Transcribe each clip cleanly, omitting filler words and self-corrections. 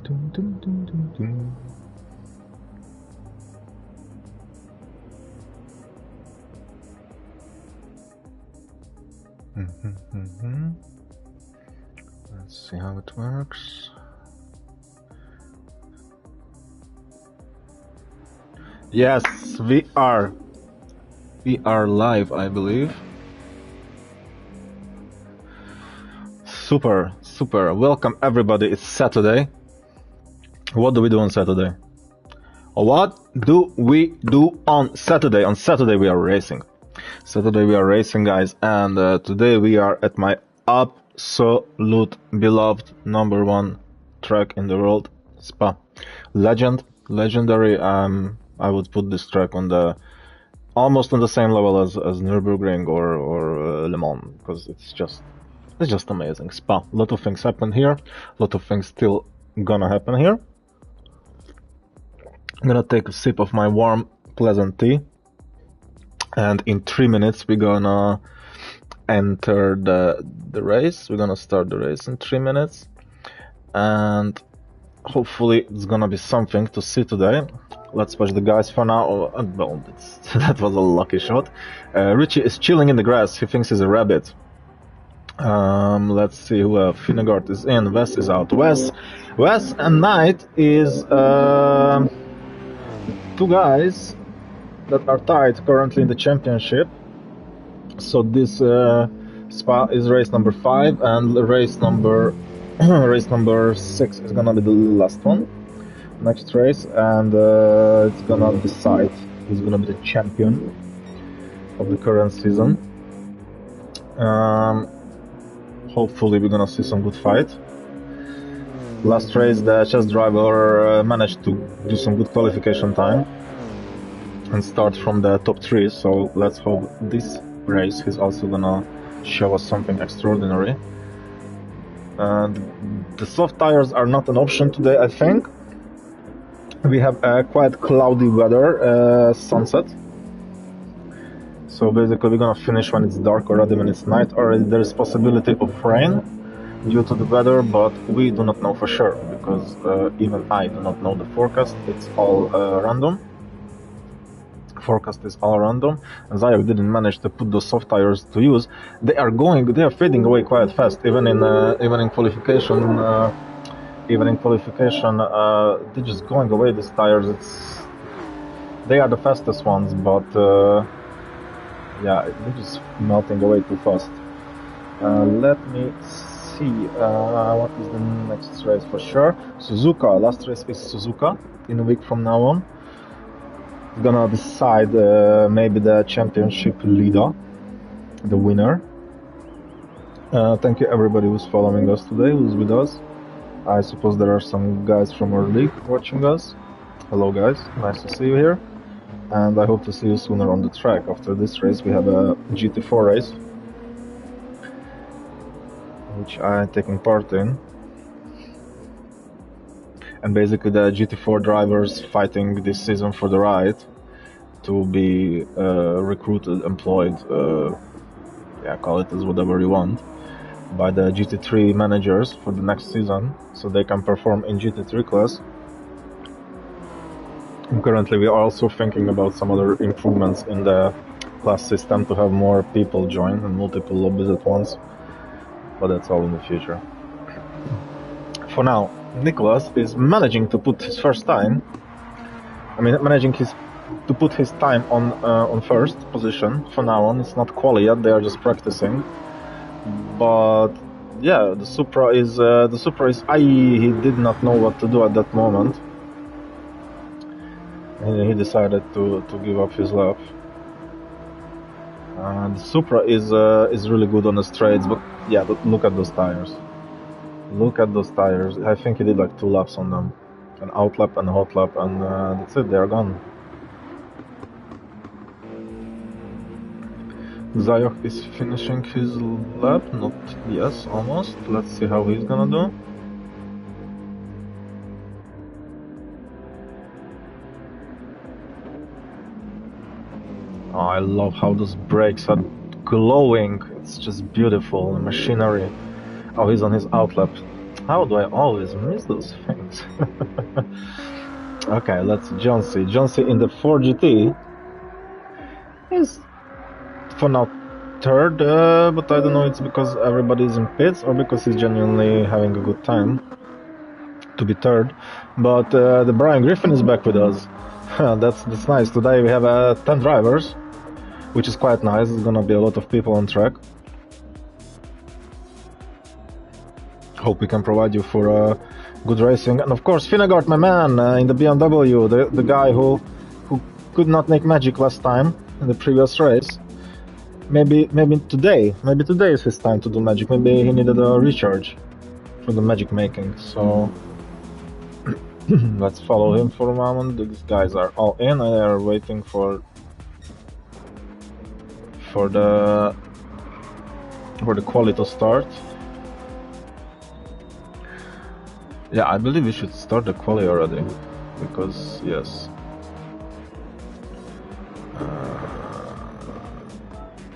Dum, dum, dum, dum, dum. Let's see how it works. Yes, we are live, I believe. Super. Welcome everybody. It's Saturday. What do we do on Saturday? What do we do on Saturday? On Saturday we are racing. Guys, and today we are at my absolute beloved #1 track in the world, Spa. Legendary. I would put this track on the almost on the same level as Nürburgring or Le Mans, because it's just amazing. Spa. A lot of things happen here. A lot of things still gonna happen here. I'm gonna take a sip of my warm, pleasant tea. And in 3 minutes we're gonna enter the race. We're gonna start the race in 3 minutes. And hopefully it's gonna be something to see today. Let's watch the guys for now. Well, that was a lucky shot. Richie is chilling in the grass. He thinks he's a rabbit. Let's see who Finnegaard is in. Wes is out. Wes and Knight is two guys that are tied currently in the championship. So this Spa is race number 5, and race number 6 is gonna be the last one, next race, and it's gonna decide who's gonna be the champion of the current season. Hopefully we're gonna see some good fight. Last race the chess driver managed to do some good qualification time and start from the top 3, so let's hope this race he's also gonna show us something extraordinary. And the soft tires are not an option today, I think. We have quite cloudy weather, sunset. So basically we're gonna finish when it's dark already, when it's night already. There is possibility of rain due to the weather, but we do not know for sure, because even I do not know the forecast. It's all random. Forecast is all random, and Zayek didn't manage to put those soft tires to use. They are fading away quite fast. Even in qualification, they're just going away. These tires, they are the fastest ones, but yeah, they're just melting away too fast. Let me see what is the next race for sure. Suzuka. Last race is Suzuka in a week from now on. Gonna decide maybe the championship leader, the winner. Thank you everybody who's following us today, who's with us. I suppose there are some guys from our league watching us. Hello guys, nice to see you here, and I hope to see you sooner on the track. After this race we have a GT4 race, which I am taking part in. And basically the GT4 drivers fighting this season for the right to be recruited, employed, call it as whatever you want, by the GT3 managers for the next season, so they can perform in GT3 class. And currently we are also thinking about some other improvements in the class system to have more people join and multiple lobbies at once, but that's all in the future. For now, Nicholas is managing to put his time on first position. For now on, it's not quali yet, they are just practicing. But yeah, the Supra is he did not know what to do at that moment. And he decided to give up his lap. The Supra is really good on the straights, but yeah, look at those tires. Look at those tires. I think he did like 2 laps on them. An out lap and a hot lap, and that's it, they're gone. Zayok is finishing his lap, almost. Let's see how he's gonna do. Oh, I love how those brakes are glowing. It's just beautiful. The machinery. Oh, he's on his out lap. How do I always miss those things? Okay, let's see. John C. John C in the 4GT is for now third, but I don't know it's because everybody's in pits or because he's genuinely having a good time to be third. But the Brian Griffin is back with us. That's nice. Today we have 10 drivers, which is quite nice. There's gonna be a lot of people on track. Hope we can provide you for good racing. And of course, Finnegaard, my man, in the BMW, the guy who could not make magic last time in the previous race. Maybe today is his time to do magic. Maybe he needed a recharge for the magic making. So let's follow him for a moment. These guys are all in. They are waiting for the quali to start. Yeah, I believe we should start the quali already, because yes.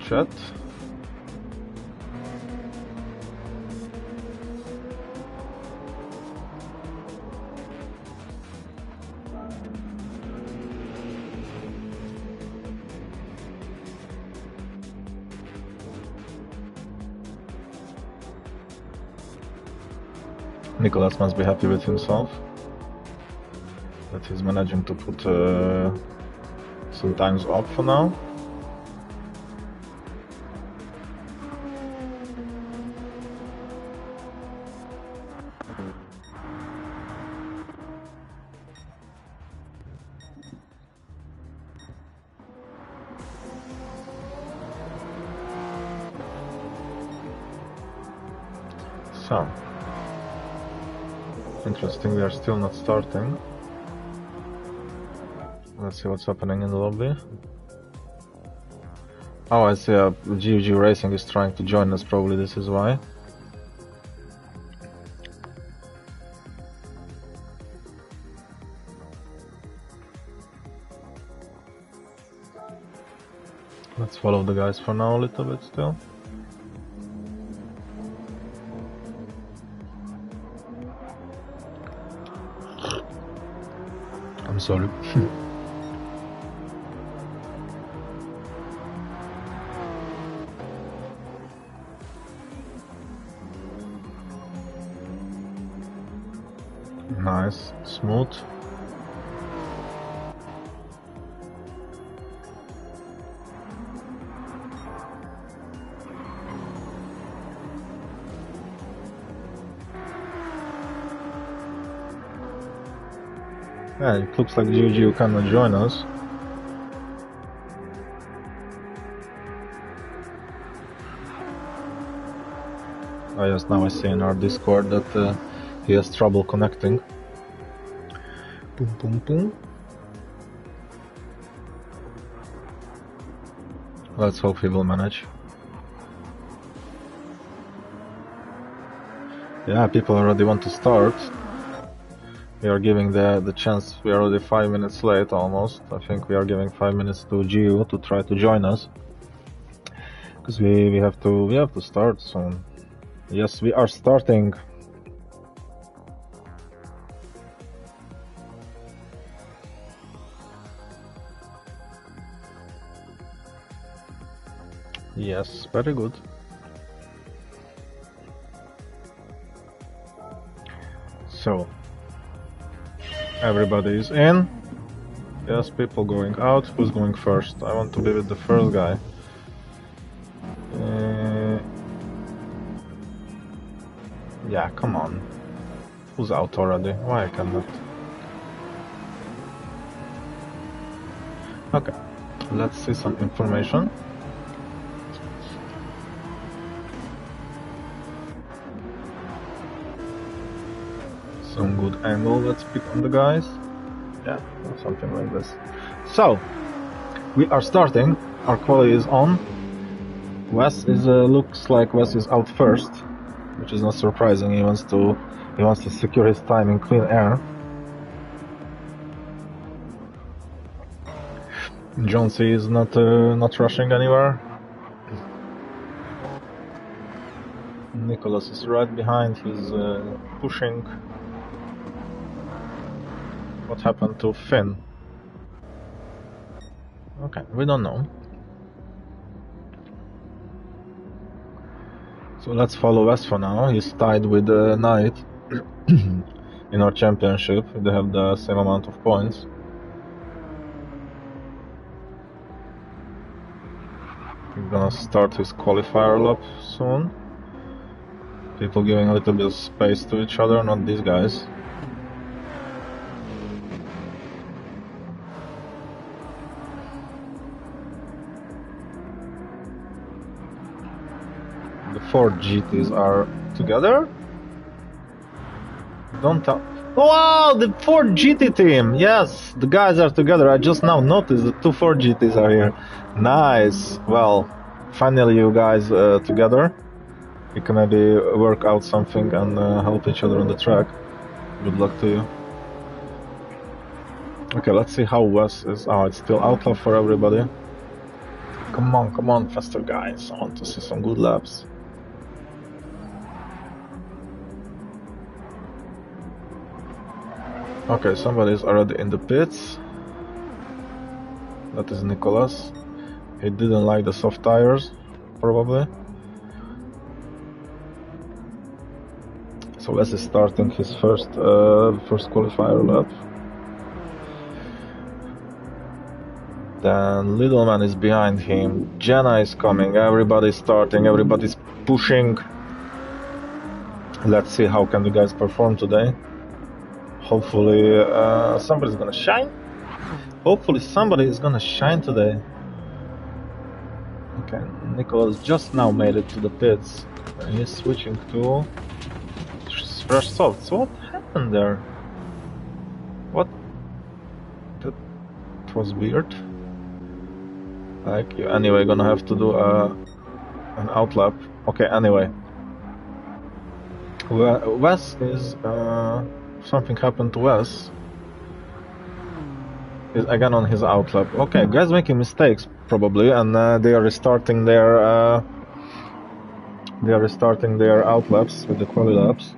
Chat. Nicholas must be happy with himself that he's managing to put some times up for now. So, interesting, we are still not starting. Let's see what's happening in the lobby. Oh, I see, GG Racing is trying to join us, probably this is why. Let's follow the guys for now a little bit still. I'm sorry. Nice, smooth. Yeah, it looks like GG cannot join us. Oh yes, now I see in our Discord that he has trouble connecting. Boom, boom, boom. Let's hope he will manage. Yeah, people already want to start. We are giving the chance. We are already 5 minutes late almost. I think we are giving 5 minutes to GU to try to join us, because we have to start soon. Yes, we are starting. Yes, very good. So, everybody is in. Yes, people going out. Who's going first? I want to be with the first guy. Yeah, come on. Who's out already? Why I cannot? Okay, let's see some information. Some good angle, let's pick on the guys. Yeah, something like this. So, we are starting. Our quali is on. Wes is looks like Wes is out first, which is not surprising. He wants to secure his time in clean air. John C is not rushing anywhere. Nicholas is right behind, he's pushing. What happened to Finn? Okay, we don't know. So let's follow West for now. He's tied with Knight in our championship. They have the same amount of points. He's gonna start his qualifier lap soon. People giving a little bit of space to each other, not these guys. The 4 GTs are together? Don't tell. Wow, the 4 GT team! Yes, the guys are together. I just now noticed the 2 4 GTs are here. Nice. Well, finally you guys together. You can maybe work out something and help each other on the track. Good luck to you. Okay, let's see how Wes is. Oh, it's still outlap for everybody. Come on, faster guys. I want to see some good laps. Okay, somebody's already in the pits. That is Nicholas. He didn't like the soft tires, probably. So Wes is starting his first qualifier lap. Then Little Man is behind him. Jenna is coming. Everybody's starting. Everybody's pushing. Let's see how can the guys perform today. Hopefully somebody's gonna shine. Hopefully somebody is gonna shine today. Okay, Nicholas just now made it to the pits. He's switching to fresh softs. What happened there? What? That was weird. Like, you're anyway gonna have to do an outlap. Okay, anyway. Wes is... something happened to Wes. He's again on his outlap. Okay, guys making mistakes probably, and they are restarting their outlaps with the quali laps.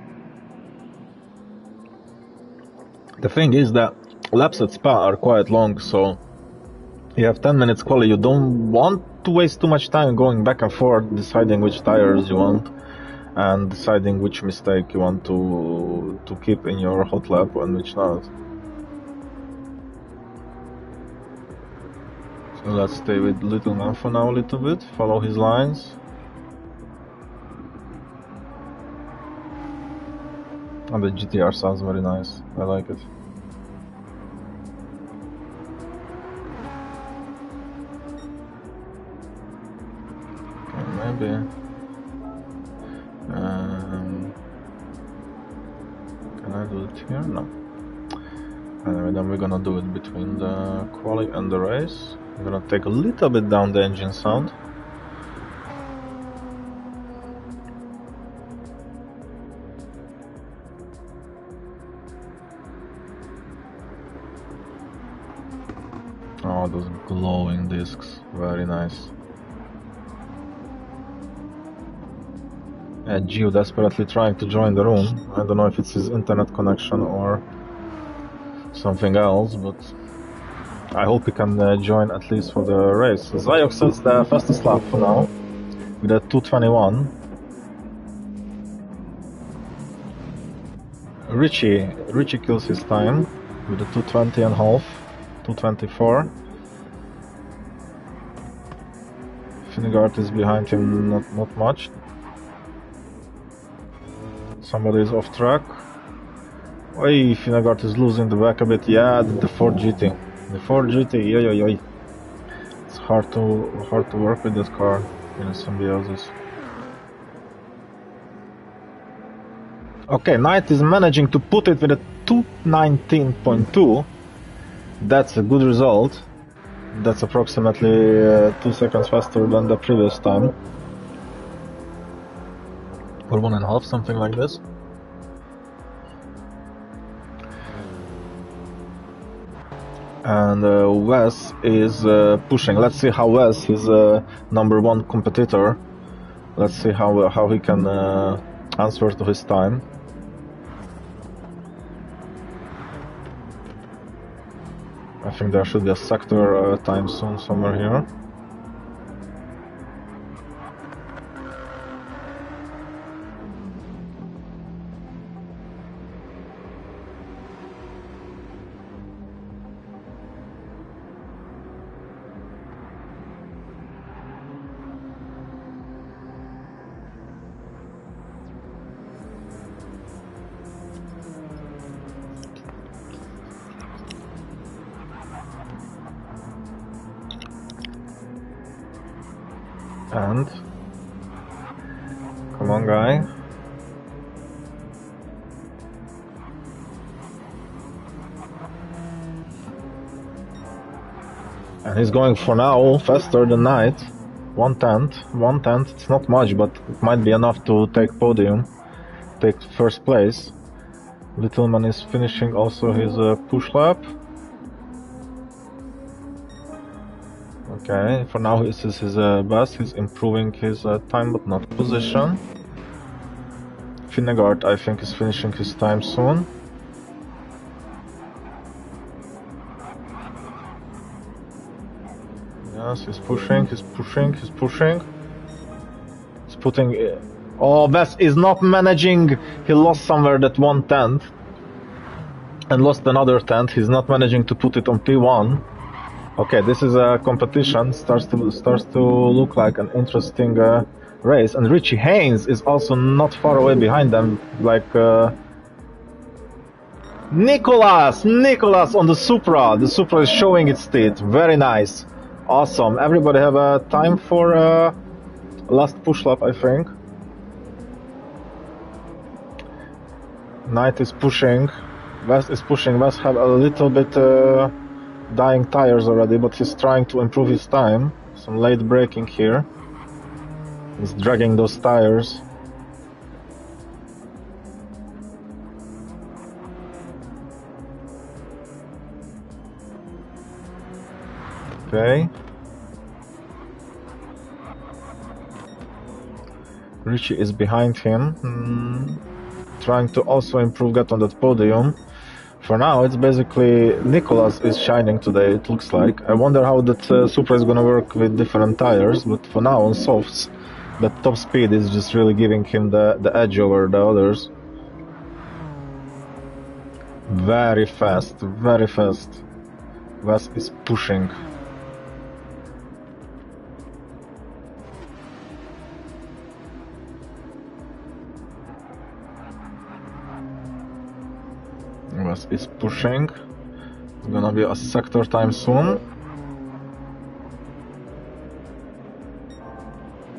The thing is that laps at Spa are quite long, so you have 10 minutes quali. You don't want to waste too much time going back and forth deciding which tires you want and deciding which mistake you want to keep in your hot lap and which not. So let's stay with Little Man for now a little bit, follow his lines. And the GTR sounds very nice, I like it. Okay, maybe... can I do it here? No. Anyway, then we're gonna do it between the quali and the race. I'm gonna take a little bit down the engine sound. Oh, those glowing discs, very nice. Gio desperately trying to join the room. I don't know if it's his internet connection or something else, but I hope he can join at least for the race. Zayok sets the fastest lap for now with a 2:21. Richie kills his time with a 2:20 and a half, 2:24. Finnegan is behind him, not much. Somebody is off track. Oi, Finnegan is losing the back a bit. Yeah, the 4 GT. The 4 GT, yoy. It's hard to work with this car in symbiosis. Okay, Knight is managing to put it with a 2:19.2. That's a good result. That's approximately 2 seconds faster than the previous time. Or 1.5, something like this. And Wes is pushing. Let's see how Wes, his number one competitor, Let's see how he can answer to his time. I think there should be a sector time soon somewhere here. And come on, guy. And he's going for now faster than Knight. 1/10. 1/10. It's not much, but it might be enough to take podium, take first place. Littleman is finishing also his push lap. Okay, for now this is his best. He's improving his time but not position. Finnegaard, I think, is finishing his time soon. Yes, he's pushing, he's pushing, he's pushing. He's putting... Oh, Wes is not managing. He lost somewhere that 1/10 and lost another 10th. He's not managing to put it on P1. Okay, this is a competition. Starts to look like an interesting race. And Richie Haynes is also not far away behind them. Like Nicholas on the Supra. The Supra is showing its teeth. Very nice, awesome. Everybody have a time for last push lap, I think. Knight is pushing. West is pushing. West have a little bit dying tires already, but he's trying to improve his time. Some late braking here. He's dragging those tires. Okay. Richie is behind him. Trying to also improve, get on that podium. For now, it's basically Nicholas is shining today, it looks like. I wonder how that Supra is gonna work with different tires, but for now on softs, that top speed is just really giving him the edge over the others. Very fast, very fast. Wes is pushing. Wes is pushing. It's gonna be a sector time soon.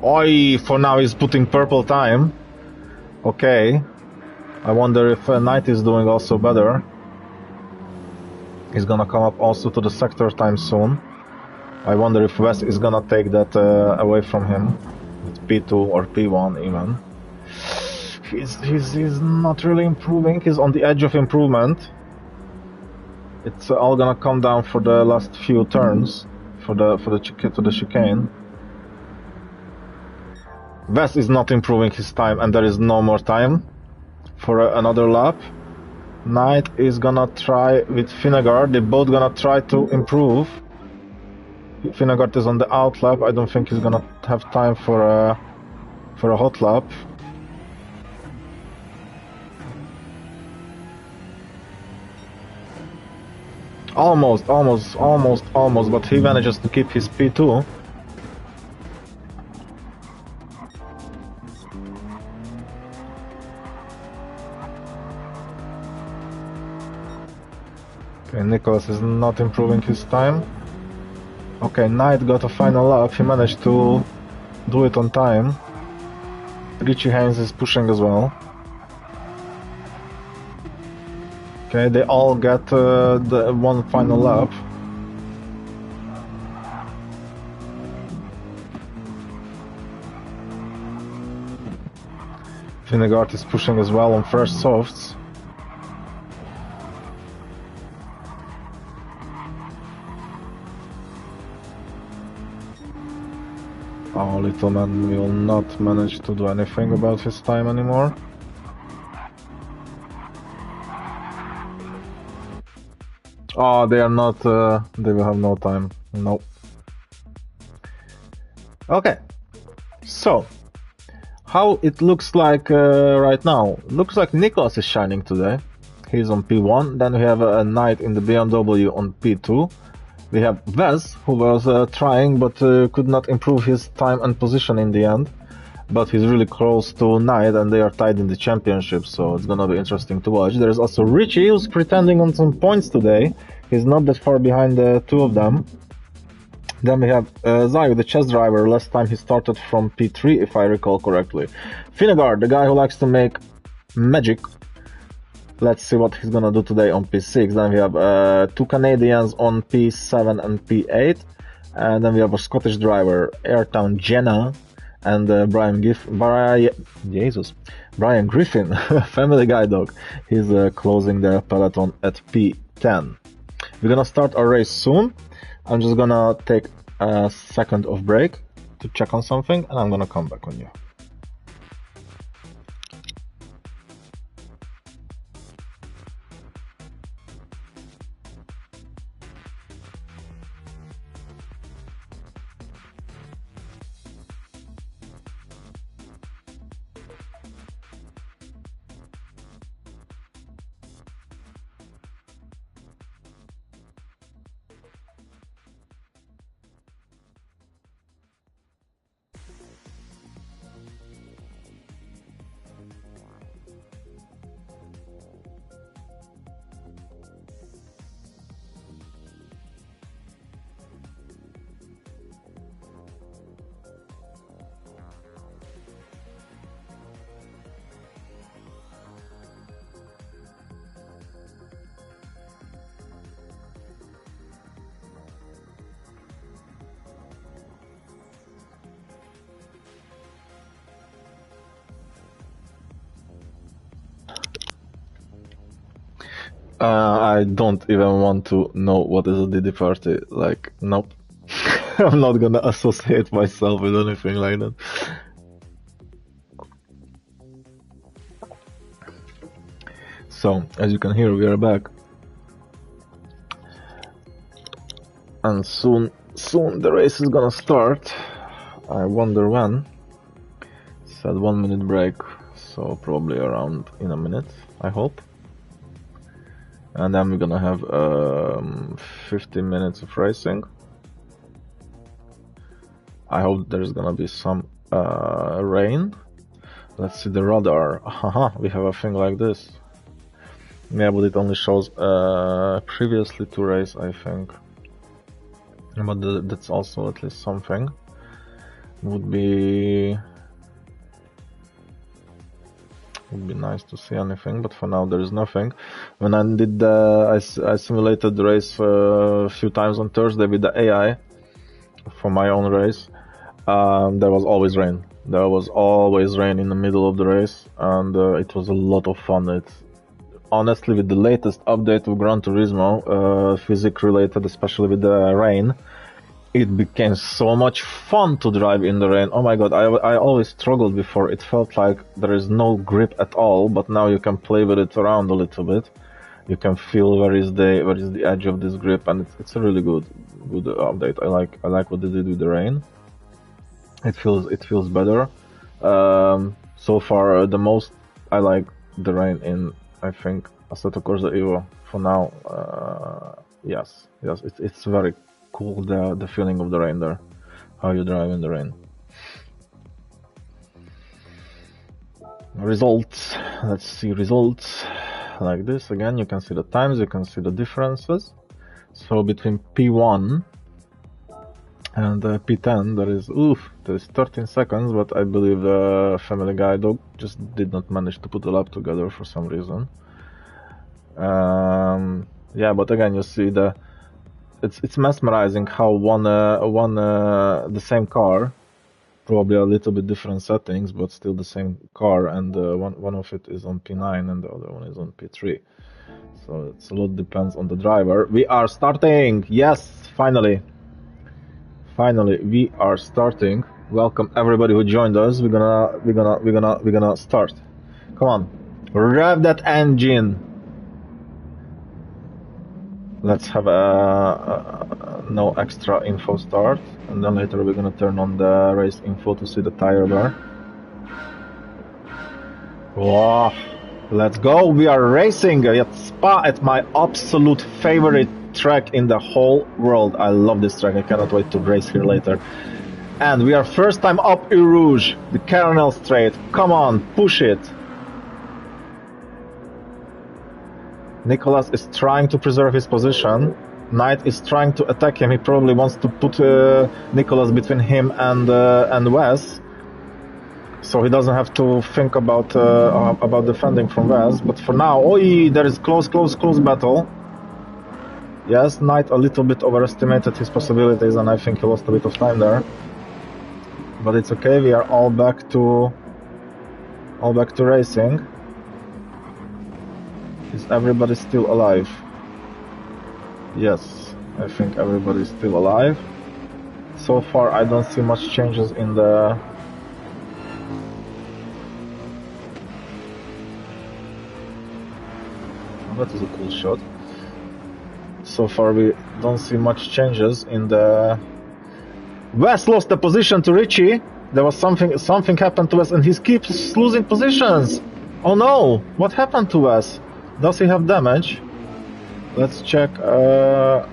Oi, for now he's putting purple time. Okay. I wonder if Knight is doing also better. He's gonna come up also to the sector time soon. I wonder if Wes is gonna take that away from him. With P2 or P1 even. He's not really improving. He's on the edge of improvement. It's all gonna come down for the last few turns for the chicane. Wes is not improving his time, and there is no more time for another lap. Knight is gonna try with Finnegaard. They're both gonna try to improve. Finnegaard is on the out lap. I don't think he's gonna have time for a hot lap. Almost, but he manages to keep his P2. Okay, Nicholas is not improving his time. Okay, Knight got a final lap. He managed to do it on time. Richie Haynes is pushing as well. Okay, they all get the one final lap. Finnegaard is pushing as well on first softs. Our little man will not manage to do anything about his time anymore. Oh, they are not, they will have no time. Nope. Okay. So, how it looks like right now? Looks like Nicholas is shining today. He's on P1. Then we have a Knight in the BMW on P2. We have Vez, who was trying but could not improve his time and position in the end. But he's really close to Knight and they are tied in the championship, so it's gonna be interesting to watch. There's also Richie, who's pretending on some points today. He's not that far behind the two of them. Then we have Zayu, the chess driver. Last time he started from P3, if I recall correctly. Finnegar, the guy who likes to make magic. Let's see what he's gonna do today on P6. Then we have two Canadians on P7 and P8. And then we have a Scottish driver, Airtown Jenna, and Brian Griffin, Family Guy dog. He's closing the peloton at P10. We're gonna start our race soon. I'm just gonna take a second of break to check on something, and I'm gonna come back on you. I don't even want to know what is a Diddy party. Like, nope. I'm not gonna associate myself with anything like that. So, as you can hear, we are back. And soon the race is gonna start. I wonder when. It said 1 minute break, so probably around in a minute, I hope. And then we're gonna have 15 minutes of racing. I hope there's gonna be some rain. Let's see the radar. Haha, we have a thing like this. Yeah, but it only shows previously to race, I think. But that's also at least something. Would be nice to see anything, but for now there is nothing. When I did I simulated the race a few times on Thursday with the AI for my own race. There was always rain. There was always rain in the middle of the race, and it was a lot of fun. It's honestly, with the latest update of Gran Turismo, physics related, especially with the rain, it became so much fun to drive in the rain. Oh my god, I always struggled before. It felt like there is no grip at all, but now you can play with it around a little bit. You can feel where is the edge of this grip, and it's a really good update. I like what they did with the rain. It feels better. So far, the most I like the rain in, I think, Assetto Corsa Evo. For now, yes, it's very cool, the feeling of the rain there, how you drive in the rain. Results, let's see results. Like this, again, you can see the times, you can see the differences. So between P1 and P10 there is 13 seconds, but I believe the Family Guy dog just did not manage to put a lap together for some reason. Yeah, but again, you see it's mesmerizing how the same car, probably a little bit different settings, but still the same car, and one of it is on P9 and the other one is on P3. So it's a lot depends on the driver. We are starting. Yes, finally we are starting. Welcome everybody who joined us. We're gonna start. Come on, rev that engine. Let's have no extra info start, and then later we're gonna turn on the race info to see the tire bar. Wow, let's go. We are racing at Spa, at my absolute favorite track in the whole world. I love this track. I cannot wait to race here later. And we are first time up ERE Rouge, the Carenel Straight. Come on, push it. Nicholas is trying to preserve his position. Knight is trying to attack him. He probably wants to put Nicholas between him and Wes, so he doesn't have to think about defending from Wes. But for now, oi, there is close battle. Yes, Knight a little bit overestimated his possibilities, and I think he lost a bit of time there. But it's okay. We are all back to racing. Is everybody still alive? Yes, I think everybody is still alive. So far, I don't see much changes in the... Oh, that is a cool shot. So far, we don't see much changes in the... Wes lost the position to Richie. There was something happened to Wes, and he keeps losing positions. Oh no! What happened to Wes? Does he have damage? Let's check. No,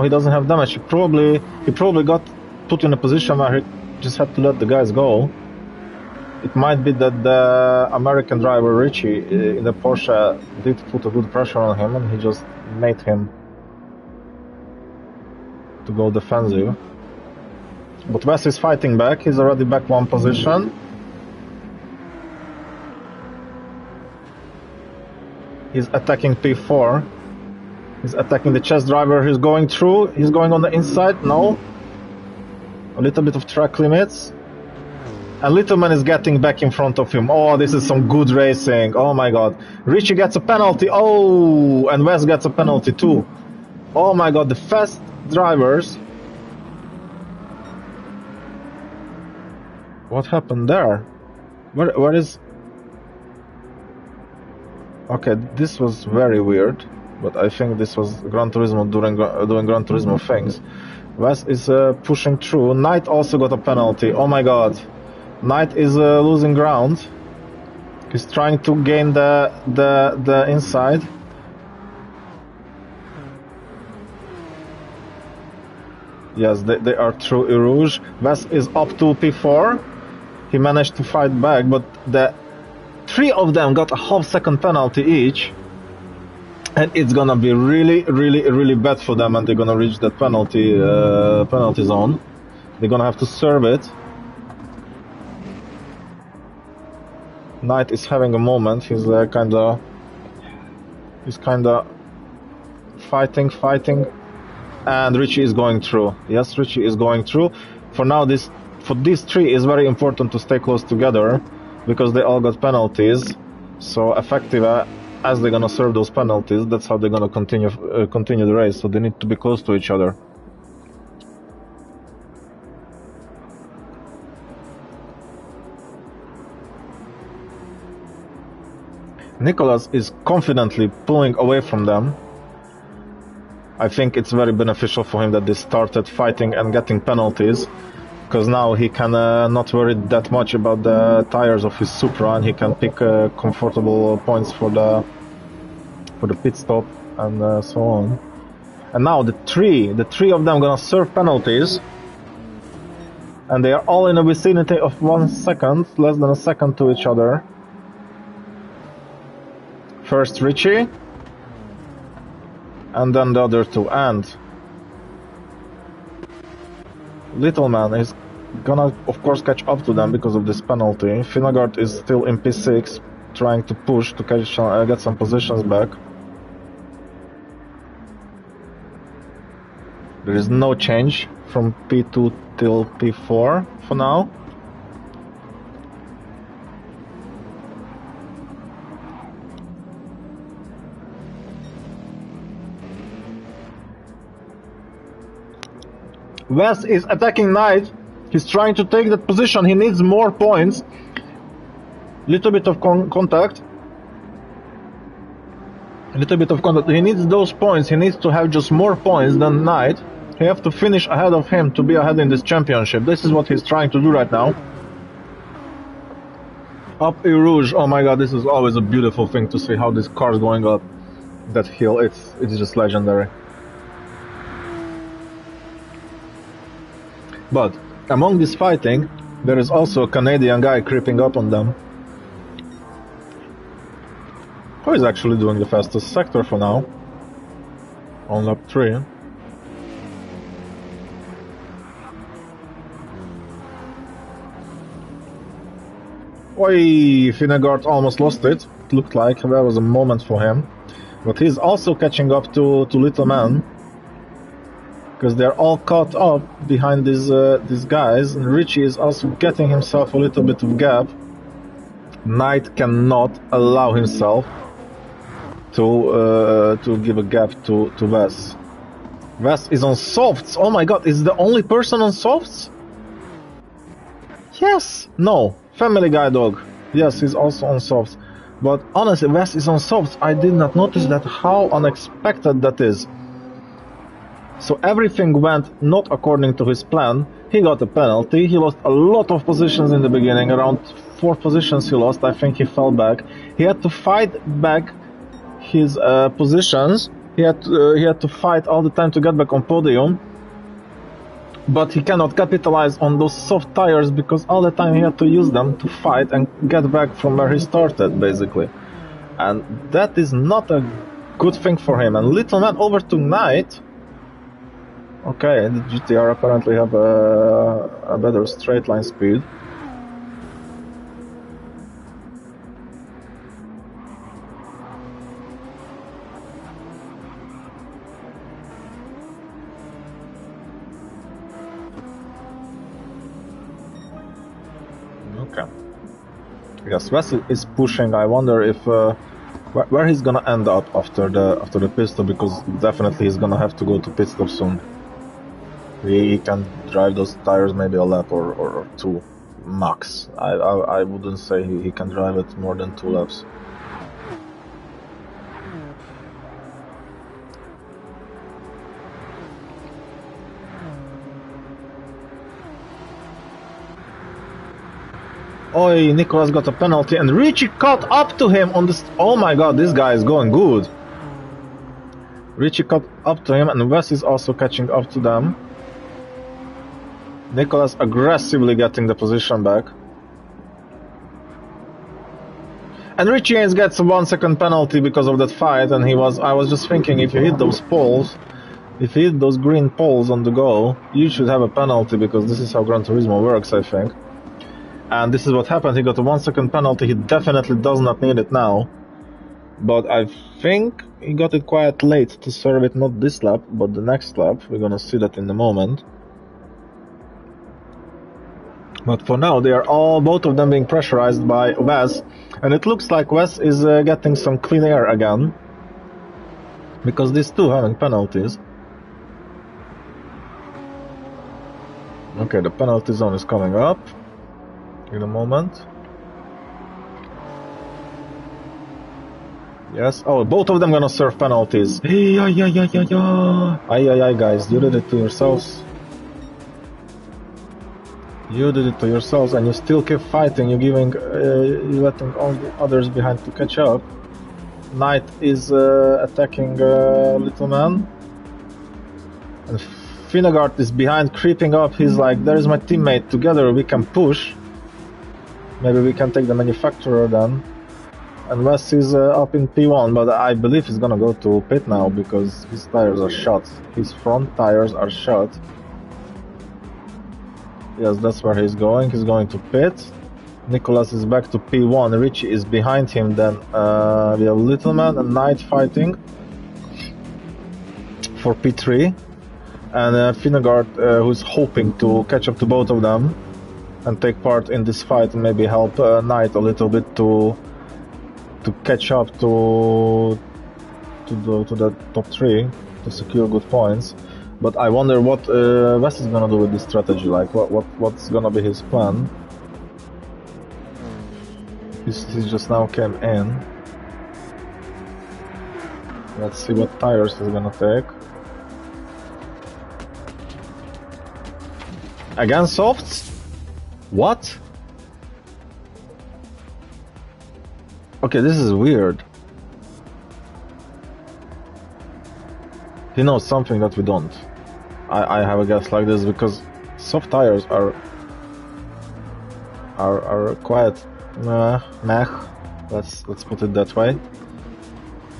he doesn't have damage. He probably got put in a position where he just had to let the guys go. It might be that the American driver Richie in the Porsche did put a good pressure on him, and he just made him to go defensive. But Wes is fighting back. He's already back one position. He's attacking P4. He's attacking the chess driver. He's going through. He's going on the inside. No. A little bit of track limits. And Littleman is getting back in front of him. Oh, this is some good racing. Oh my god. Richie gets a penalty. Oh, and Wes gets a penalty too. Oh my god, the fast drivers. What happened there? Where is... Okay, this was very weird, but I think this was Gran Turismo doing Gran Turismo things. Wes is pushing through. Knight also got a penalty. Oh my god. Knight is losing ground. He's trying to gain the inside. Yes, they are through ERE Rouge. Wes is up to P4. He managed to fight back, but the three of them got a half-second penalty each, and it's gonna be really bad for them, and they're gonna reach that penalty zone. They're gonna have to serve it. Knight is having a moment. He's kinda fighting, and Richie is going through. Yes, Richie is going through. For now, for these three, it's very important to stay close together, because they all got penalties. So effective as they're gonna serve those penalties, that's how they're gonna continue the race. So they need to be close to each other. Nicholas is confidently pulling away from them. I think it's very beneficial for him that they started fighting and getting penalties, because now he can not worry that much about the tires of his Supra, and he can pick comfortable points for the pit stop and so on. And now the three of them gonna serve penalties, and they are all in a vicinity of 1 second, less than a second to each other. First Richie, and then the other two, and Littleman is gonna of course catch up to them because of this penalty. Finnegaard is still in P6, trying to push to get some positions back. There is no change from P2 till P4 for now. Wes is attacking Knight. He's trying to take that position. He needs more points. Little bit of contact. A little bit of contact. He needs those points. He needs to have just more points than Knight. He have to finish ahead of him to be ahead in this championship. This is what he's trying to do right now. Up ERE Rouge. Oh my god, this is always a beautiful thing to see how this car is going up that hill. It's just legendary. But among this fighting, there is also a Canadian guy creeping up on them. Who is actually doing the fastest sector for now? On lap 3. Oi, Finnegaard almost lost it. It looked like there was a moment for him. But he's also catching up to Little Man. Because they're all caught up behind these guys, and Richie is also getting himself a little bit of gap. Knight cannot allow himself to give a gap to Wes. Wes is on softs. Oh my god, is the only person on softs? Yes. No. Family Guy dog. Yes, he's also on softs. But honestly, Wes is on softs. I did not notice that. How unexpected that is. So everything went not according to his plan. He got a penalty. He lost a lot of positions in the beginning. Around 4 positions he lost. I think he fell back. He had to fight back his positions. He had to fight all the time to get back on podium. But he cannot capitalize on those soft tires because all the time he had to use them to fight and get back from where he started, basically. And that is not a good thing for him. And Little Man over to Knight. Okay, the GTR apparently have a better straight line speed. Okay. Yes, Wes is pushing. I wonder if where he's gonna end up after the pit stop, because definitely he's gonna have to go to pit stop soon. He can drive those tires maybe a lap or 2 max. I wouldn't say he can drive it more than 2 laps. Oi, Nicholas got a penalty and Richie caught up to him on this. Oh my god, this guy is going good. Richie caught up to him and Wes is also catching up to them. Nicholas aggressively getting the position back. And Richie gets a 1 second penalty because of that fight, and I was just thinking, if you hit those poles, if you hit those green poles on the go, you should have a penalty, because this is how Gran Turismo works, I think. And this is what happened. He got a 1 second penalty. He definitely does not need it now. But I think he got it quite late to serve it, not this lap, but the next lap. We're gonna see that in a moment. But for now, they are both of them being pressurized by Wes, and it looks like Wes is getting some clean air again, because these two having penalties. Okay, the penalty zone is coming up in a moment. Yes. Oh, both of them gonna serve penalties. Ay, guys, you did it to yourselves. You did it to yourselves, and you still keep fighting. You're letting all the others behind to catch up. Knight is attacking Little Man, and Finnegaard is behind, creeping up. He's like, "There is my teammate. Together we can push. Maybe we can take the manufacturer then." And Wes is up in P1, but I believe he's gonna go to pit now because his tires are shot. His front tires are shot. Yes, that's where he's going. He's going to pit. Nicholas is back to P1. Richie is behind him. Then we have Little Man and Knight fighting for P3. And Finnegaard, who's hoping to catch up to both of them and take part in this fight and maybe help Knight a little bit to catch up to the top 3 to secure good points. But I wonder what Wes is gonna do with this strategy. Like, what's gonna be his plan? He just now came in. Let's see what tires he's gonna take. Again, softs? What? Okay, this is weird. He knows something that we don't. I have a guess like this because soft tires are quite meh. Let's put it that way.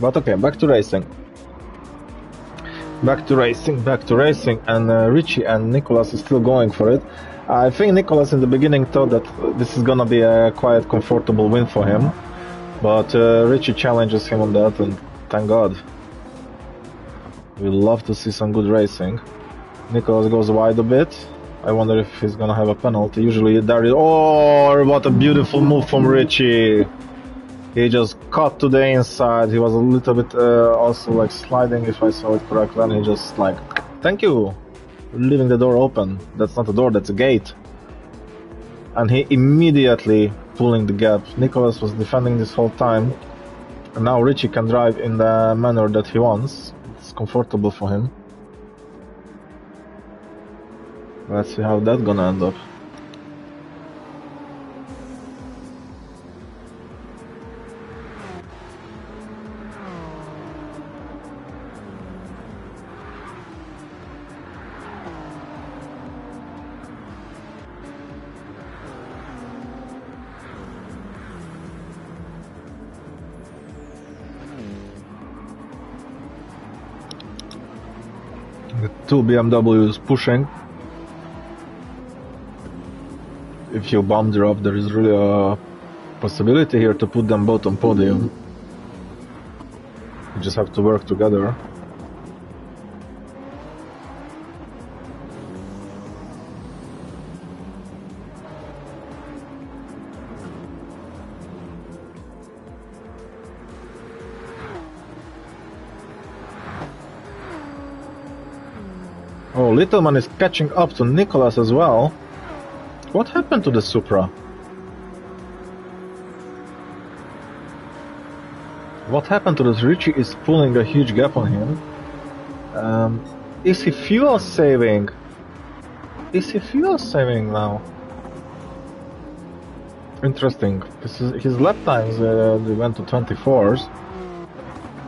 But okay, back to racing. Back to racing, and Richie and Nicholas is still going for it. I think Nicholas in the beginning thought that this is gonna be a quite comfortable win for him, but Richie challenges him on that, and thank God. We love to see some good racing. Nicholas goes wide a bit. I wonder if he's gonna have a penalty. Usually there is... Oh, what a beautiful move from Richie! He just cut to the inside. He was a little bit also like sliding, if I saw it correctly, and he just like, thank you, leaving the door open. That's not a door, that's a gate. And he immediately pulling the gap. Nicholas was defending this whole time, and now Richie can drive in the manner that he wants. It's comfortable for him. Let's see how that's gonna end up. The two BMWs pushing. If you bomb drop, there is really a possibility here to put them both on podium. You just have to work together. Oh, Littleman is catching up to Nicholas as well. What happened to the Supra? What happened to this? Richie is pulling a huge gap on him. Is he fuel saving? Is he fuel saving now? Interesting. His lap times they went to 24s.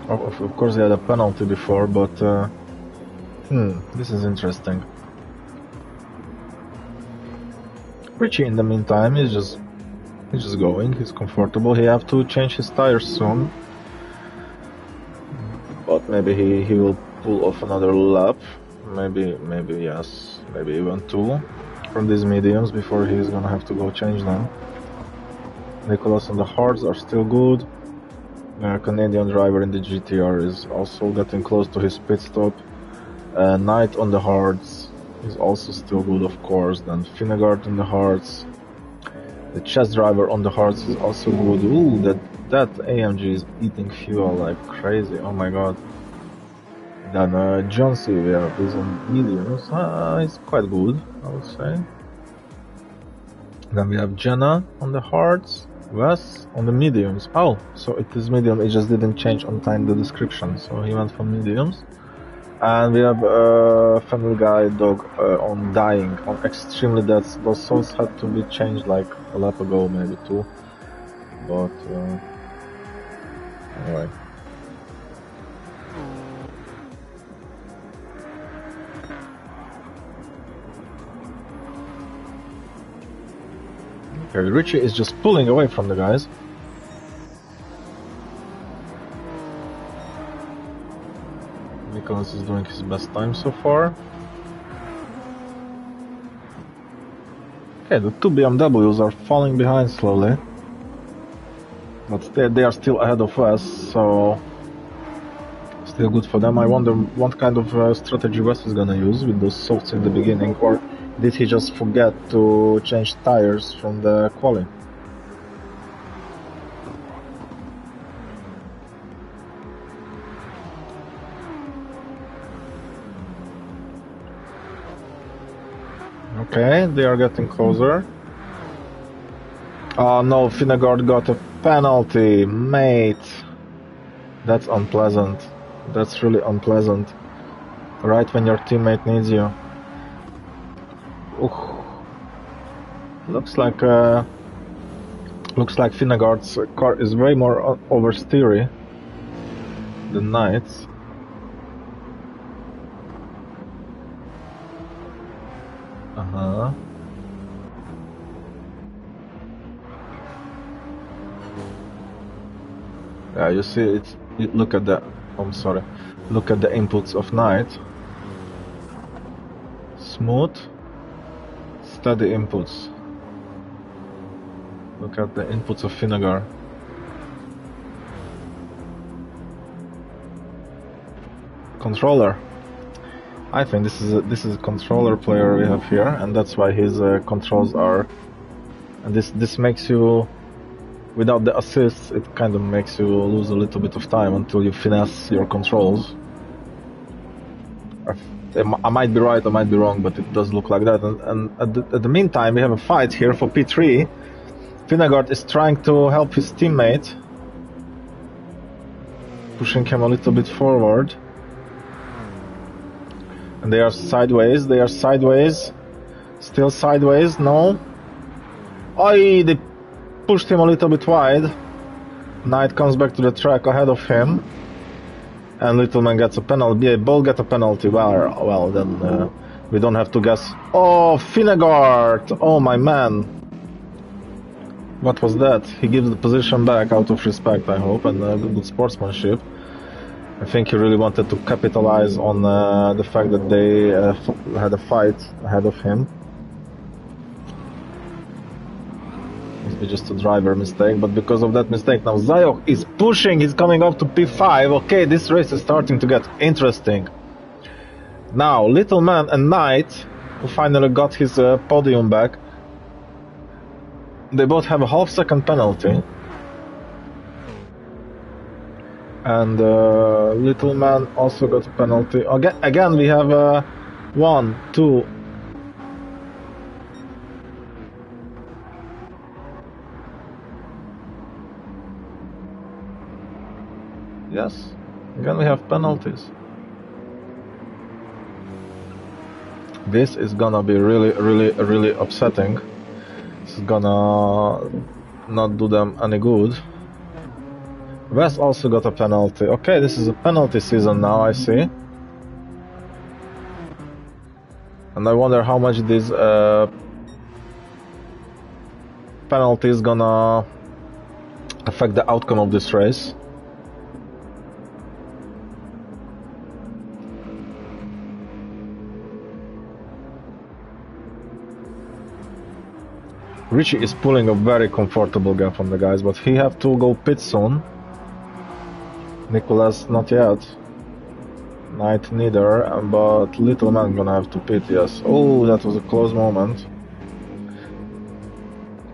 Of course, he had a penalty before, but this is interesting. Richie, in the meantime, he's just going. He's comfortable. He have to change his tires soon, but maybe he will pull off another lap. Maybe yes, maybe even two from these mediums before he's gonna have to go change them. Nicholas and the hards are still good. The Canadian driver in the GTR is also getting close to his pit stop. Knight on the hards is also still good, of course. Then Finnegaard on the hards. The chess driver on the hards is also good. Ooh, that AMG is eating fuel like crazy. Oh my god. Then John C. is on mediums. It's quite good, I would say. Then we have Jenna on the hards. Wes on the mediums. Oh, so it is medium. It just didn't change on time the description. So he went for mediums. And we have Family Guy dog on dying, on extremely dead. Those souls had to be changed like a lap ago, maybe two. But anyway. Okay, Richie is just pulling away from the guys. Nicholas is doing his best time so far. Okay, the two BMWs are falling behind slowly. But they are still ahead of us, so still good for them. I wonder what kind of strategy Wes is gonna use with those softs in the beginning, or did he just forget to change tires from the quali? Okay, they are getting closer. Oh no, Finnegaard got a penalty, mate. That's unpleasant. That's really unpleasant. Right when your teammate needs you. Ooh. Looks like Finnegaard's car is way more oversteery than Knight's. Uh-huh. Yeah, you see look at the I'm sorry. Look at the inputs of Knight. Smooth, steady inputs. Look at the inputs of Finnegaard. Controller. I think this is a controller player we have here, and that's why his controls are. And this makes you, without the assists, it kind of makes you lose a little bit of time until you finesse your controls. I might be right, I might be wrong, but it does look like that. And at the meantime, we have a fight here for P3. Finnegaard is trying to help his teammate, pushing him a little bit forward. And they are sideways, still sideways, no. Oi, they pushed him a little bit wide. Knight comes back to the track ahead of him. And Littleman gets a penalty. Yeah, both get a penalty. Well, then we don't have to guess. Oh, Finnegaard! Oh, my man. What was that? He gives the position back out of respect, I hope, and good sportsmanship. I think he really wanted to capitalize on the fact that they had a fight ahead of him. Must be just a driver mistake, but because of that mistake now Zayok is pushing, he's coming up to P5. Okay, this race is starting to get interesting. Now, Littleman and Knight, who finally got his podium back, they both have a half-second penalty. And Littleman also got a penalty. Again we have 1, 2. Yes, again we have penalties. This is gonna be really upsetting. This is gonna not do them any good. West also got a penalty. Okay, this is a penalty season now, I see. And I wonder how much this penalty is gonna affect the outcome of this race. Richie is pulling a very comfortable gap from the guys, but he have to go pit soon. Nicholas not yet. Knight neither, but Littleman gonna have to pit, yes. Oh, that was a close moment.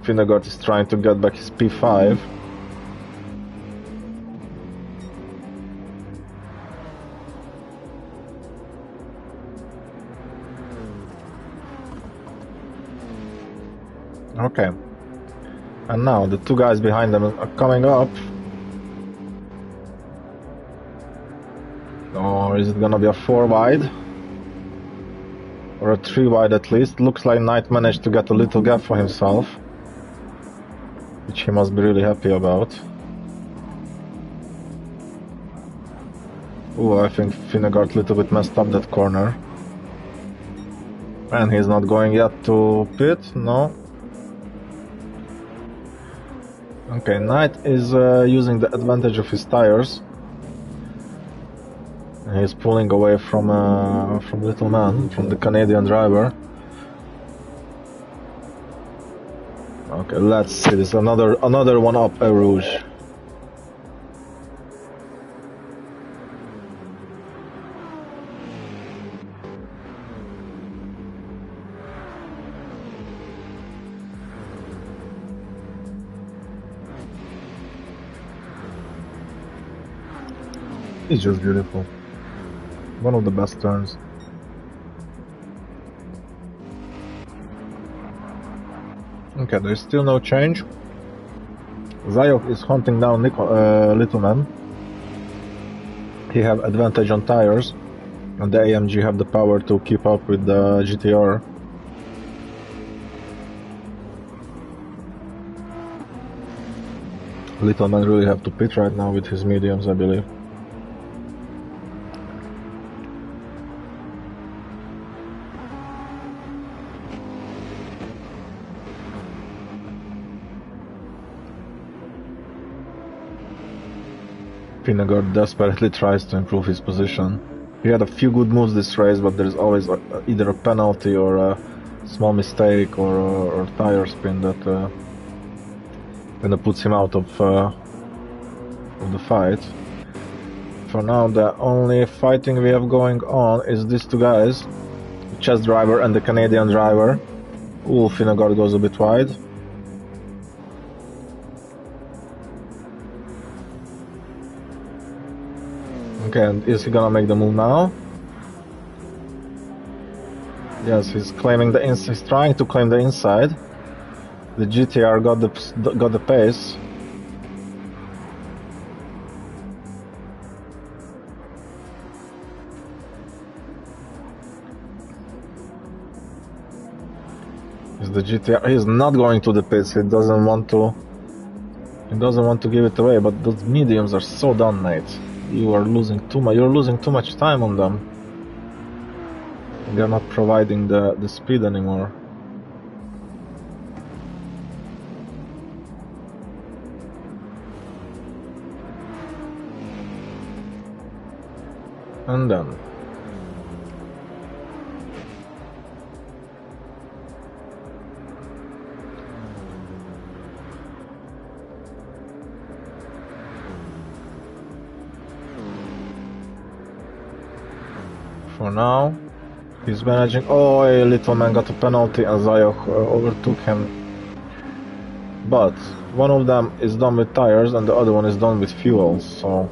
Finnegaard is trying to get back his P5. Okay. And now the two guys behind them are coming up. Or is it gonna be a 4 wide? Or a 3 wide at least? Looks like Knight managed to get a little gap for himself, which he must be really happy about. Oh, I think Finnegaard a little bit messed up that corner. And he's not going yet to pit, no. Okay, Knight is using the advantage of his tires. He's pulling away from Littleman, from the Canadian driver. Okay, let's see this. Another one up a Rouge. It's just beautiful. One of the best turns. Okay, there's still no change. Zayok is hunting down Littleman. He have advantage on tires, and the AMG have the power to keep up with the GTR. Littleman really have to pit right now with his mediums, I believe. Vingegaard desperately tries to improve his position. He had a few good moves this race, but there's always either a penalty or a small mistake or tire spin that puts him out of the fight. For now, the only fighting we have going on is these two guys, the Czech driver and the Canadian driver. Ooh, Vingegaard goes a bit wide. Okay, and is he gonna make the move now? Yes, he's claiming the inside. He's trying to claim the inside. The GTR got the pace. Is the GTR? He's not going to the pits. He doesn't want to. He doesn't want to give it away. But those mediums are so done, mate. You are losing too much. You're losing too much time on them. They're not providing the speed anymore. And then for now he's managing. Oh, a little man got a penalty and Zayok overtook him, but one of them is done with tires and the other one is done with fuel, so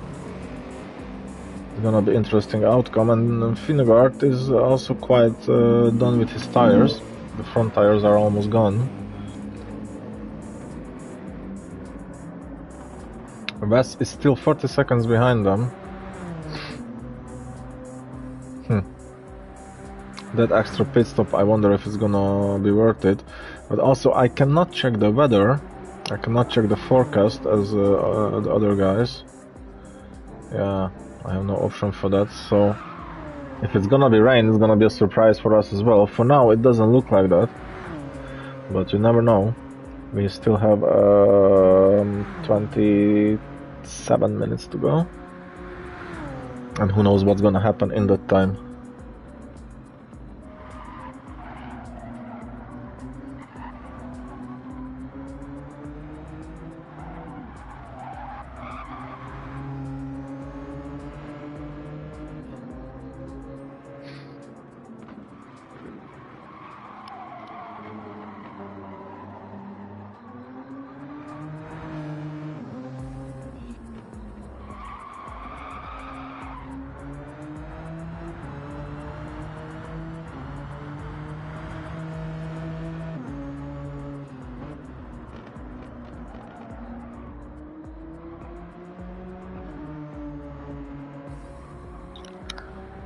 it's gonna be interesting outcome. And Vingegaard is also quite done with his tires. The front tires are almost gone. West is still 40 seconds behind them. That extra pit stop, I wonder if it's gonna be worth it. But also, I cannot check the weather. I cannot check the forecast as the other guys. Yeah, I have no option for that. So, if it's gonna be rain, it's gonna be a surprise for us as well. For now, it doesn't look like that. But you never know. We still have 27 minutes to go. And who knows what's gonna happen in that time.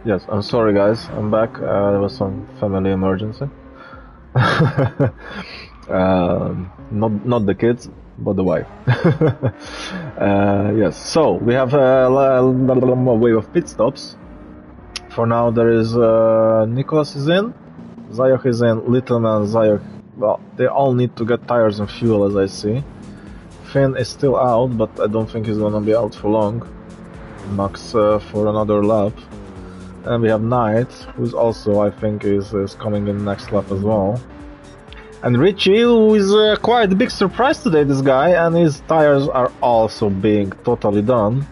Yes, I'm sorry guys, I'm back. There was some family emergency. Not the kids, but the wife. Yes, so we have a wave of pit stops. For now there is Nicholas is in, Zayok is in, Littleman, Zayok, well, they all need to get tires and fuel as I see. Finn is still out, but I don't think he's gonna be out for long. Max for another lap. And we have Knight, who's also, I think, is coming in the next lap as well. And Richie, who is quite a big surprise today, this guy, and his tires are also being totally done.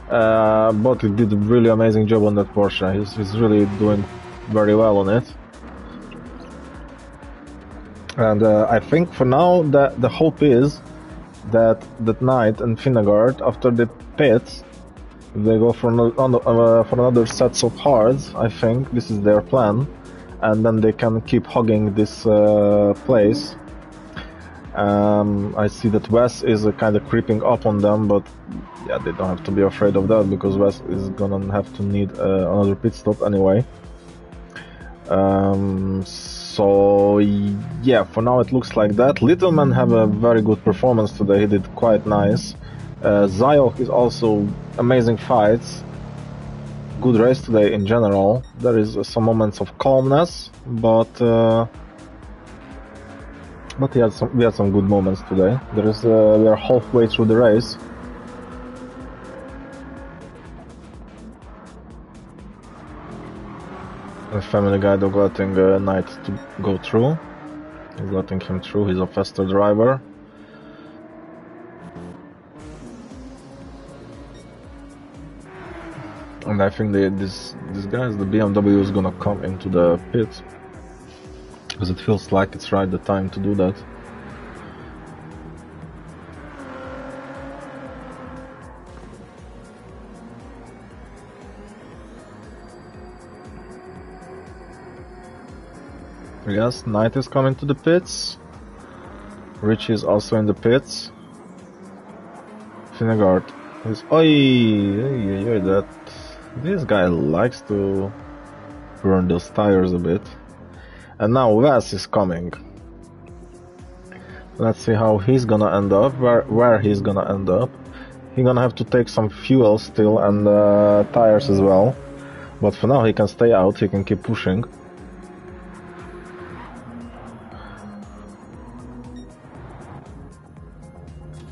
But he did a really amazing job on that Porsche. He's really doing very well on it. And I think for now the hope is that Knight and Vingegaard, after the pits, they go for another sets of hards. I think this is their plan, and then they can keep hugging this place. I see that Wes is kind of creeping up on them, but yeah, they don't have to be afraid of that because Wes is gonna have to need another pit stop anyway. So yeah, for now it looks like that. Littleman have a very good performance today. He did quite nice. Zayok is also amazing fights. Good race today in general. There is some moments of calmness, but we had some good moments today. There is we are halfway through the race. The Family Guy dog letting Knight to go through. He's letting him through. He's a faster driver. And I think this guy, the BMW, is gonna come into the pit because it feels like it's right the time to do that. Yes, Knight is coming to the pits. Richie is also in the pits. Finnegan is that this guy likes to burn those tires a bit. And now Wes is coming. Let's see how he's gonna end up, where he's gonna end up. He's gonna have to take some fuel still and tires as well. But for now he can stay out, he can keep pushing.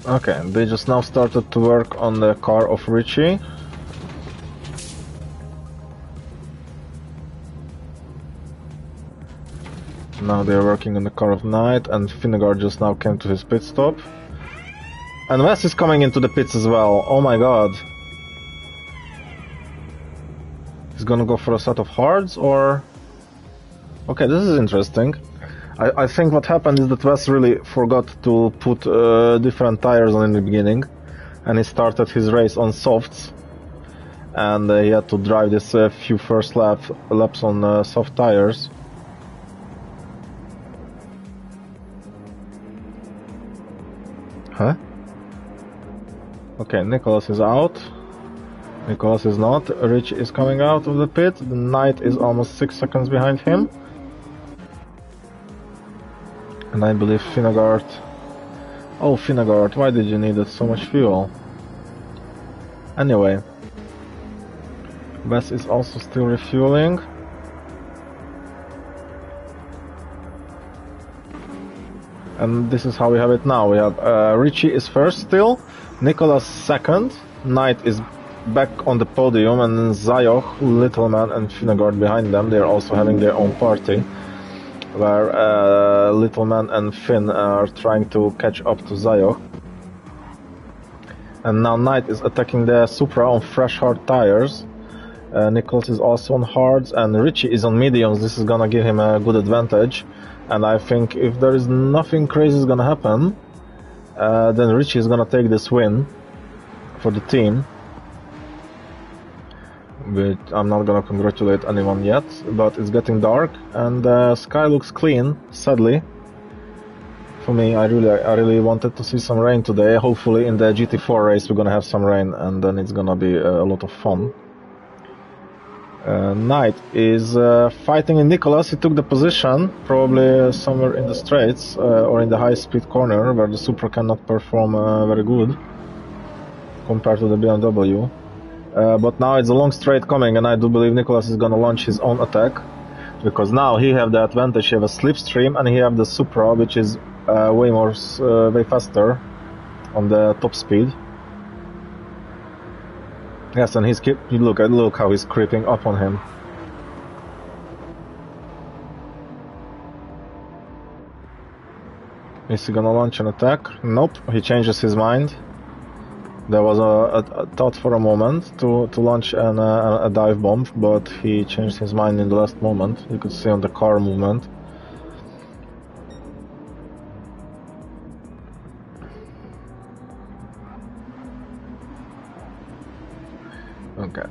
Okay, they just now started to work on the car of Richie. Now they're working on the car of Knight, and Finnegan just now came to his pit stop. And Wes is coming into the pits as well. Oh my god. He's gonna go for a set of hards, or... Okay, this is interesting. I think what happened is that Wes really forgot to put different tires on in the beginning, and he started his race on softs, and he had to drive this few first laps on soft tires. Huh? Okay, Nicholas is out. Nicholas is not. Rich is coming out of the pit. The Knight is almost 6 seconds behind him. And I believe Finnegan... Oh, Finnegan, why did you need so much fuel? Anyway. Wes is also still refueling. And this is how we have it now. We have Richie is first still, Nicholas second, Knight is back on the podium, and Zayok, Littleman and Finnegan behind them. They're also having their own party, where Littleman and Finn are trying to catch up to Zayok. And now Knight is attacking the Supra on fresh hard tires. Nicholas is also on hards, and Richie is on mediums. This is gonna give him a good advantage. And I think if there is nothing crazy is gonna happen, then Richie is gonna take this win for the team. But I'm not gonna congratulate anyone yet, but it's getting dark and the sky looks clean, sadly. For me, I really wanted to see some rain today. Hopefully in the GT4 race we're gonna have some rain, and then it's gonna be a lot of fun. Knight is fighting in Nicholas. He took the position, probably somewhere in the straights or in the high-speed corner where the Supra cannot perform very good compared to the BMW. But now it's a long straight coming, and I do believe Nicholas is gonna launch his own attack, because now he have the advantage. He have a slipstream, and he have the Supra, which is way faster on the top speed. Yes, and look how he's creeping up on him. Is he gonna launch an attack? Nope, he changes his mind. There was a thought for a moment to launch a dive bomb, but he changed his mind in the last moment. You could see on the car movement. Okay,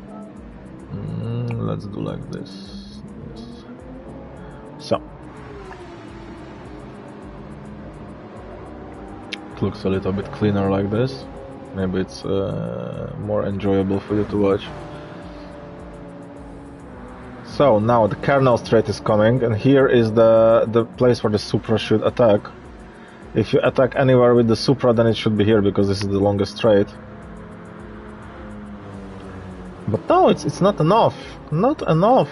let's do like this. So, track looks a little bit cleaner like this. Maybe it's more enjoyable for you to watch. So now the Kernel Strait is coming, and here is the place where the Supra should attack. If you attack anywhere with the Supra, then it should be here, because this is the longest strait. But no, it's not enough. Not enough.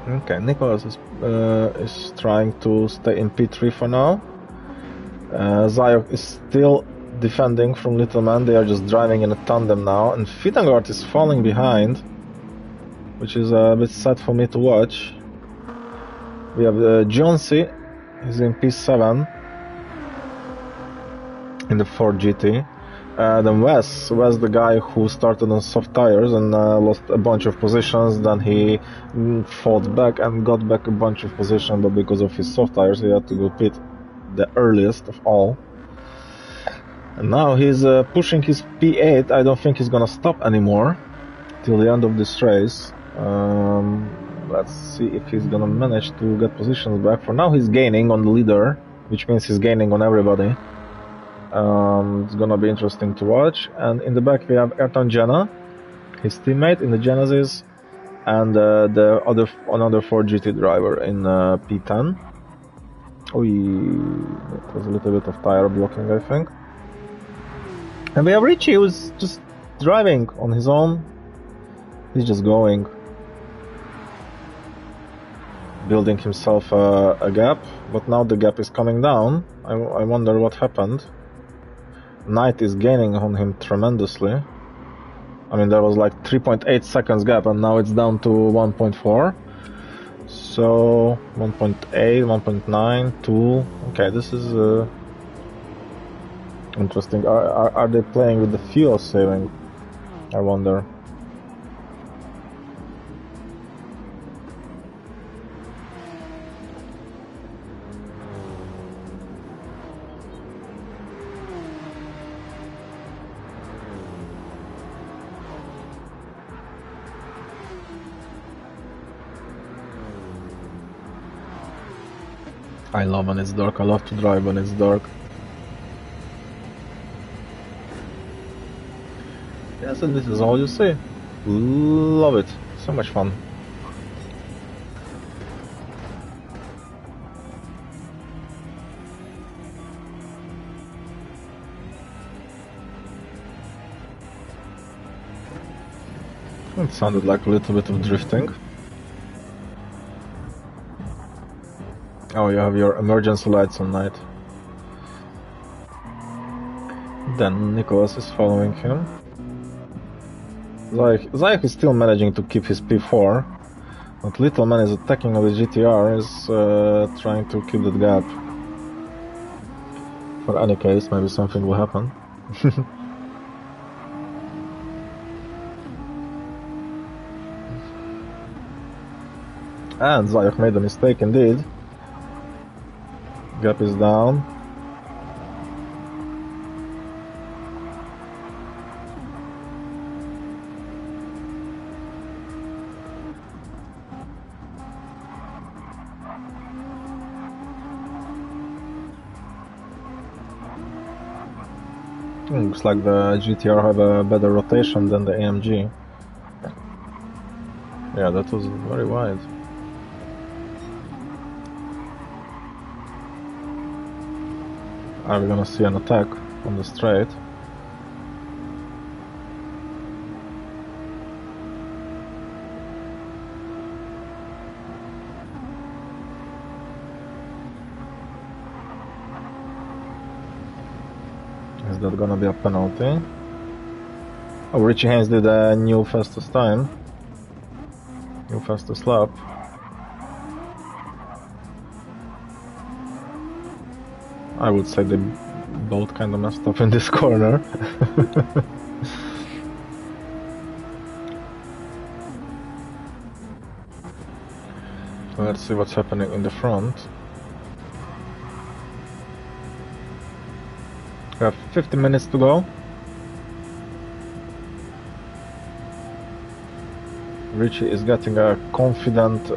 Okay, Nicholas is trying to stay in P3 for now. Zayok is still defending from Little Man. They are just driving in a tandem now, and Fidangard is falling behind, which is a bit sad for me to watch. We have Johnsy, he's in P7 in the Ford GT. Then Wes, the guy who started on soft tires and lost a bunch of positions. Then he fought back and got back a bunch of positions, but because of his soft tires he had to go pit the earliest of all. And now he's pushing his P8. I don't think he's gonna stop anymore till the end of this race. Let's see if he's gonna manage to get positions back. For now he's gaining on the leader, which means he's gaining on everybody. It's gonna be interesting to watch. And in the back we have Ayrton Jenna, his teammate in the Genesis, and another Ford GT driver in P10. Oh, it was a little bit of tire blocking, I think. And we have Richie, who's just driving on his own. He's just going, building himself a gap, but now the gap is coming down. I wonder what happened. Knight is gaining on him tremendously. I mean, there was like 3.8 seconds gap, and now it's down to 1.4. So 1.8, 1.9, 2. Okay, this is interesting. Are they playing with the fuel saving? I wonder. I love when it's dark. I love to drive when it's dark. Yes, and this is all you see. Love it. So much fun. It sounded like a little bit of drifting. Oh, you have your emergency lights on night. Then Nicholas is following him. Zayek is still managing to keep his P4, but Little Man is attacking on the GTR, is trying to keep that gap. For any case, maybe something will happen. And Zayek made a mistake indeed. Gap is down. Looks like the GTR have a better rotation than the AMG. Yeah, that was very wide. Are we gonna see an attack on the straight? Is that gonna be a penalty? Oh, Richie Haynes did a new fastest time. New fastest lap. I would say they both kind of messed up in this corner. Let's see what's happening in the front. We have 50 minutes to go. Richie is getting a confident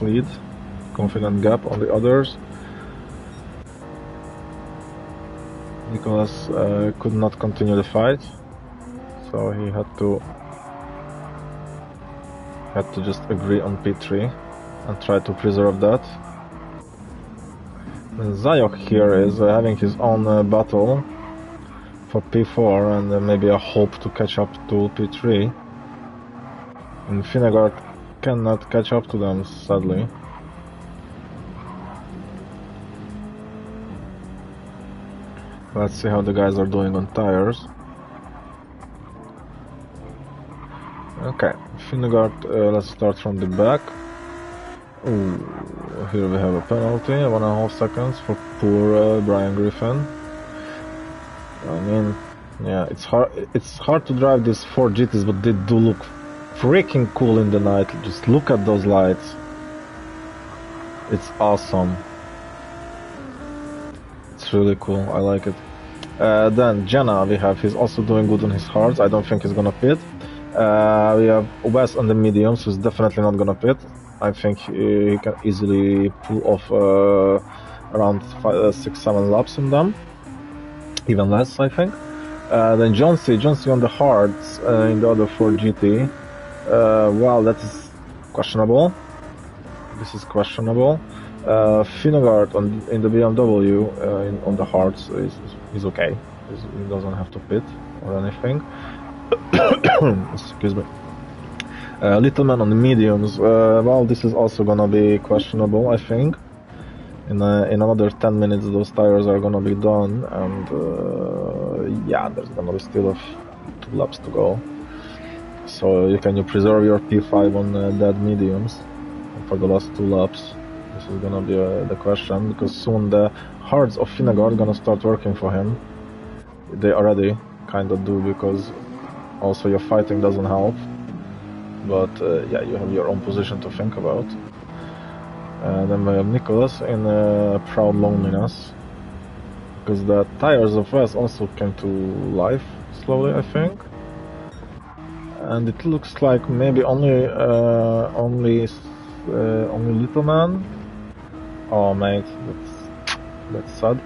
lead, confident gap on the others. Nicholas could not continue the fight, so he had to just agree on P3 and try to preserve that. And Zayok here is having his own battle for P4 and maybe a hope to catch up to P3. And Finnegaard cannot catch up to them, sadly. Let's see how the guys are doing on tires. Okay, Finnegaard, let's start from the back. Ooh, here we have a penalty, 1.5 seconds for poor Brian Griffin. I mean, yeah, it's hard to drive these Ford GTs, but they do look freaking cool in the night. Just look at those lights. It's awesome. It's really cool, I like it. Then Jenna, we have, he's also doing good on his hards. I don't think he's gonna pit. We have Wes on the mediums, who's definitely not gonna pit. I think he can easily pull off around 6-7 laps on them. Even less, I think. Then Johnsy on the hards in the other Ford GT. Well, that is questionable. This is questionable. Finnegaard in the BMW on the hards is okay. He doesn't have to pit or anything. Excuse me. Littleman on the mediums. Well, this is also gonna be questionable, I think. In another 10 minutes, those tires are gonna be done, and yeah, there's gonna be still 2 laps to go. So you preserve your P5 on dead mediums for the last 2 laps? This is gonna be the question, because soon the hards of Finnegaard are gonna start working for him. They already kinda do, because also your fighting doesn't help. But yeah, you have your own position to think about. Then we have Nicholas in proud loneliness, because the tires of Wes also came to life slowly, I think. And it looks like maybe only Little Man. Oh mate, that's sad.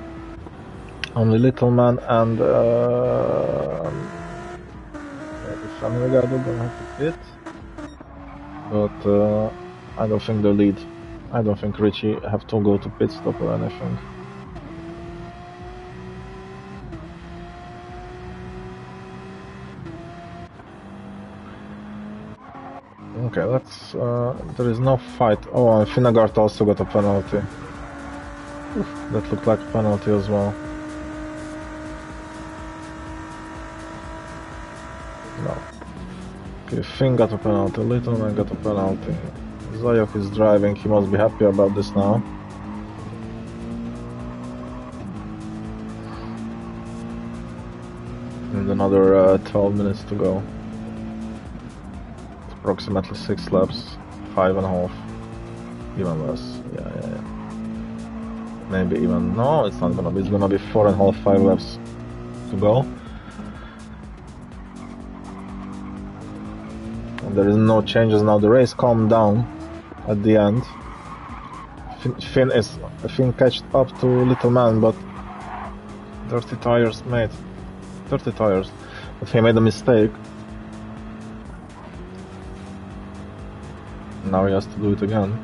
Only Little Man and maybe Family Guy are gonna have to pit. But I don't think they'll lead. I don't think Richie have to go to pit stop or anything. Okay, let's... there is no fight. Oh, and Finnegaard also got a penalty. Oof, that looked like a penalty as well. No. Okay, Finn got a penalty, Littleman got a penalty. Zayok is driving, he must be happy about this now. And another 12 minutes to go. It's approximately 6 laps, 5.5. Even less, yeah. Maybe even, no, it's not gonna be, it's gonna be 4.5, 5 laps to go. And there is no changes now, the race calmed down at the end. Finn catched up to Little Man, but dirty tires, mate. Dirty tires. But he made a mistake. Now he has to do it again.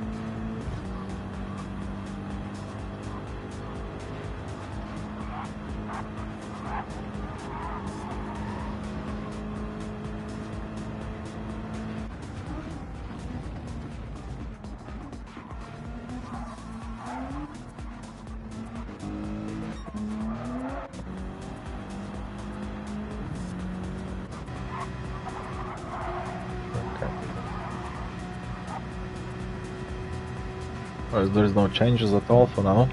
There is no changes at all for now.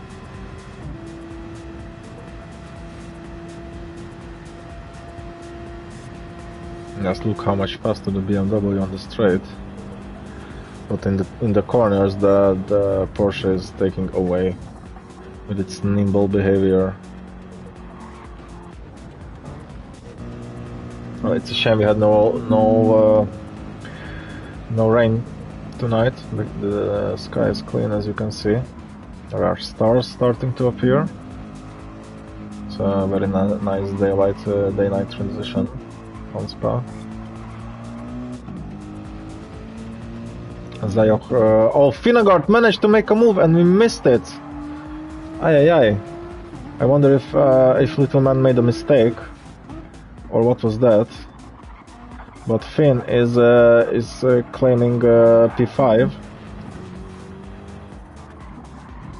Just look how much faster the BMW on the straight. But in the corners, the Porsche is taking away with its nimble behavior. Well, it's a shame we had no No rain tonight, the sky is clean as you can see. There are stars starting to appear. It's a very nice day-night transition on Spa. Zayok, oh, Finnegaard managed to make a move and we missed it! Ay. I wonder if Little Man made a mistake, or what was that? But Finn is claiming P5,